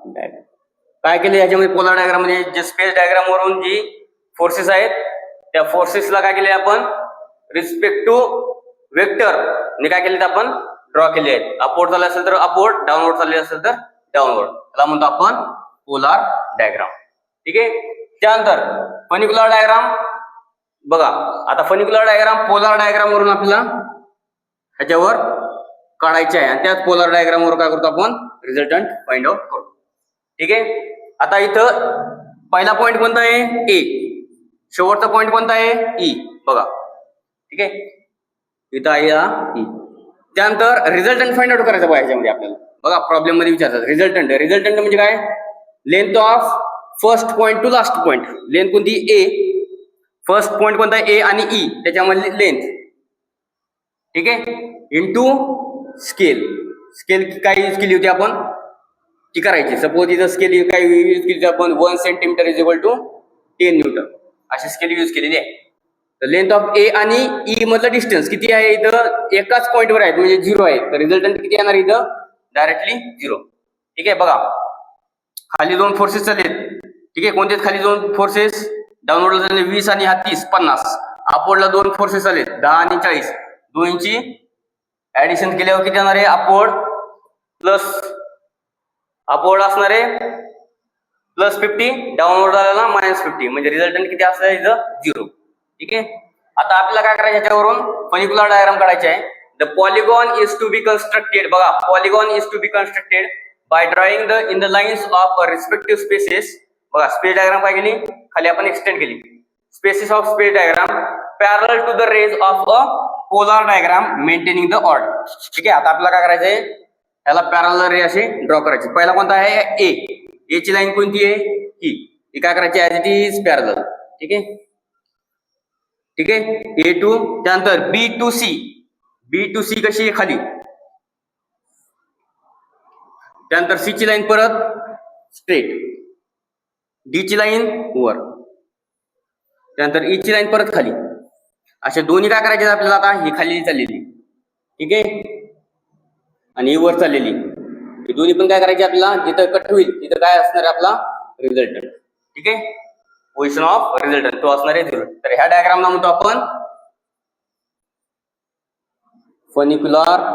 डायग्राम. काय केले याच्यामध्ये पोलार डायग्राम मध्ये, जे स्पेस डायग्राम वरून जी फोर्सेस आहेत त्या फोर्सेसला काय केले आपण रिस्पेक्ट टू वेक्टर ने काय केले आपण ड्रॉ केले आहेत. अपवर्ड चालले असेल तर अपवर्ड, डाऊनवर्ड चालले असेल तर डाऊनवर्ड, त्याला म्हणतो आपण पोलार डायग्राम. ठीक आहे, त्यानंतर फनिक्युलर डायग्राम बघा. आता फनिक्युलर डायग्राम पोलार डायग्राम वरून आपल्याला ह्याच्यावर काढायचे आहे आणि त्याच पोलार डायग्राम वर काय करतो आपण रिझल्टंट फाइंड आउट करतो. ठीक आहे, आता इथं पहिला पॉइंट कोणता आहे, ए. शेवटचा पॉइंट कोणता आहे, ई. बघा, ठीक आहे, इथं आहे ई. त्यानंतर रिझल्टंट फाइंड आउट करायचं बघा. ह्याच्यामध्ये आपल्याला बघा प्रॉब्लेम मध्ये विचारतात रिझल्टंट. रिझल्टंट म्हणजे काय, length of first point two last point. Length कोणती, ए. फर्स्ट पॉइंट कोणता आहे, ए आणि ई, त्याच्यामधली लेंथ. ठीक आहे, इंटू स्केल. स्केल काय यूज केली होती आपण ती करायची. सपोज इथं स्केल काय यूज केली आपण 1 centimetre is equal to 10 newton, अशी स्केल यूज केलेली आहे. तर लेंथ ऑफ ए आणि ई मधलं डिस्टन्स किती आहे, इथं एकाच पॉइंटवर आहे म्हणजे 0 आहे. तर रिझल्टंट किती येणार इथं, डायरेक्टली 0. ठीक आहे, बघा खाली दोन फोर्सेस चाललेत. ठीक आहे, कोणते खाली दोन फोर्सेस, डाऊनवर्डला झाले 20 आणि हा 30 50. अपवर्डला दोन फोर्सेस आले 10 आणि 40. दोन्हीची ऍडिशन केल्यावर किती येणार आहे, अपवर्ड प्लस अपवर्ड असणार आहे +50, डाऊनवर्ड आलेला -50, म्हणजे रिझल्टंट किती असणार इथं 0. ठीक आहे, आता आपल्याला काय करायचं याच्यावरून फनिक्युलर डायग्राम काढायचे आहे. The polygon is to be constructed. बघा, polygon is to be constructed by drawing the in the lines of respective spaces. बघा स्पेस डायग्राम काय केली, खाली आपण एक्सटेंड केली. Spaces of space diagram parallel to the rays of a polar diagram maintaining the order. ठीक आहे, आता आपल्याला काय करायचंय, याला पॅरलल रे असे ड्रॉ करायचे. पहिला कोणता आहे, ए ची लाईन कोणती आहे, ही काय करायची, ऍज इट इज पॅरलल. ठीक आहे, ठीक आहे. ए टू, त्यानंतर बी टू सी कशी आहे, खाली. त्यानंतर सी ची लाईन परत स्ट्रेट, डी ची लाईन वर, त्यानंतर ई ची लाईन परत खाली. असे दोन्ही काय करायचे आपल्याला, आता ही खाली चाललेली, ठीक आहे, आणि ही वर चाललेली, हे दोन्ही पण काय करायचे आपल्याला, जिथं कट होईल तिथं काय असणार आहे आपला रिझल्टंट. ठीक आहे, पोझिशन ऑफ रिझल्टंट तो असणार आहे 0. तर ह्या डायग्रामला म्हणतो आपण फनिक्युलर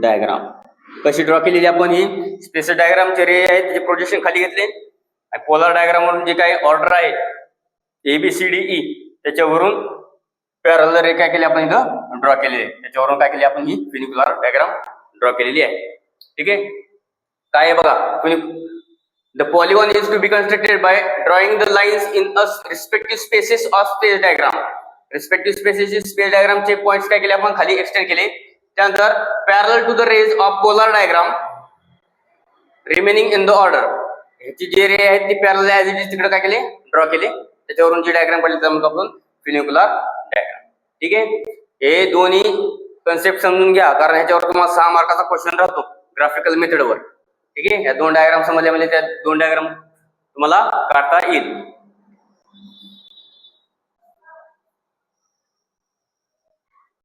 डायग्राम. कशी ड्रॉ केलेली आपण, ही स्पेसर डायग्रामचे रे आहेत त्याचे प्रोजेक्शन खाली घेतले, आणि पोलर डायग्राम वरून जे काही ऑर्डर आहे ABCDE त्याच्यावरून पॅरलल रे काय केले आपण इथं ड्रॉ केलेले, त्याच्यावरून काय केली आपण ही फनिक्युलर डायग्राम ड्रॉ केलेली आहे. ठीक आहे, काय आहे बघा, the polygon is to be constructed by drawing the lines in a respective spaces of space diagram. Respective spaces space diagram चे पॉइंट्स काय केले आपण खाली एक्सटेंड केले. त्यानंतर parallel to the rays of polar diagram remaining in the order, ह्याची जे रे आहेत ती पॅरलल ऍज इट इज तिकडे काय केले ड्रॉ केले, त्याच्यावरून जे डायग्राम पडले त्याला म्हणतो आपण फिनिक्युलर डायग्राम. ठीक आहे, हे दोन्ही कन्सेप्ट समजून घ्या, कारण ह्याच्यावर तुम्हाला 6 मार्काचा क्वेश्चन राहतो ग्राफिकल मेथडवर. ठीक आहे, या 2 डायग्राम समजल्या म्हणजे त्या 2 डायग्राम तुम्हाला काढता येईल.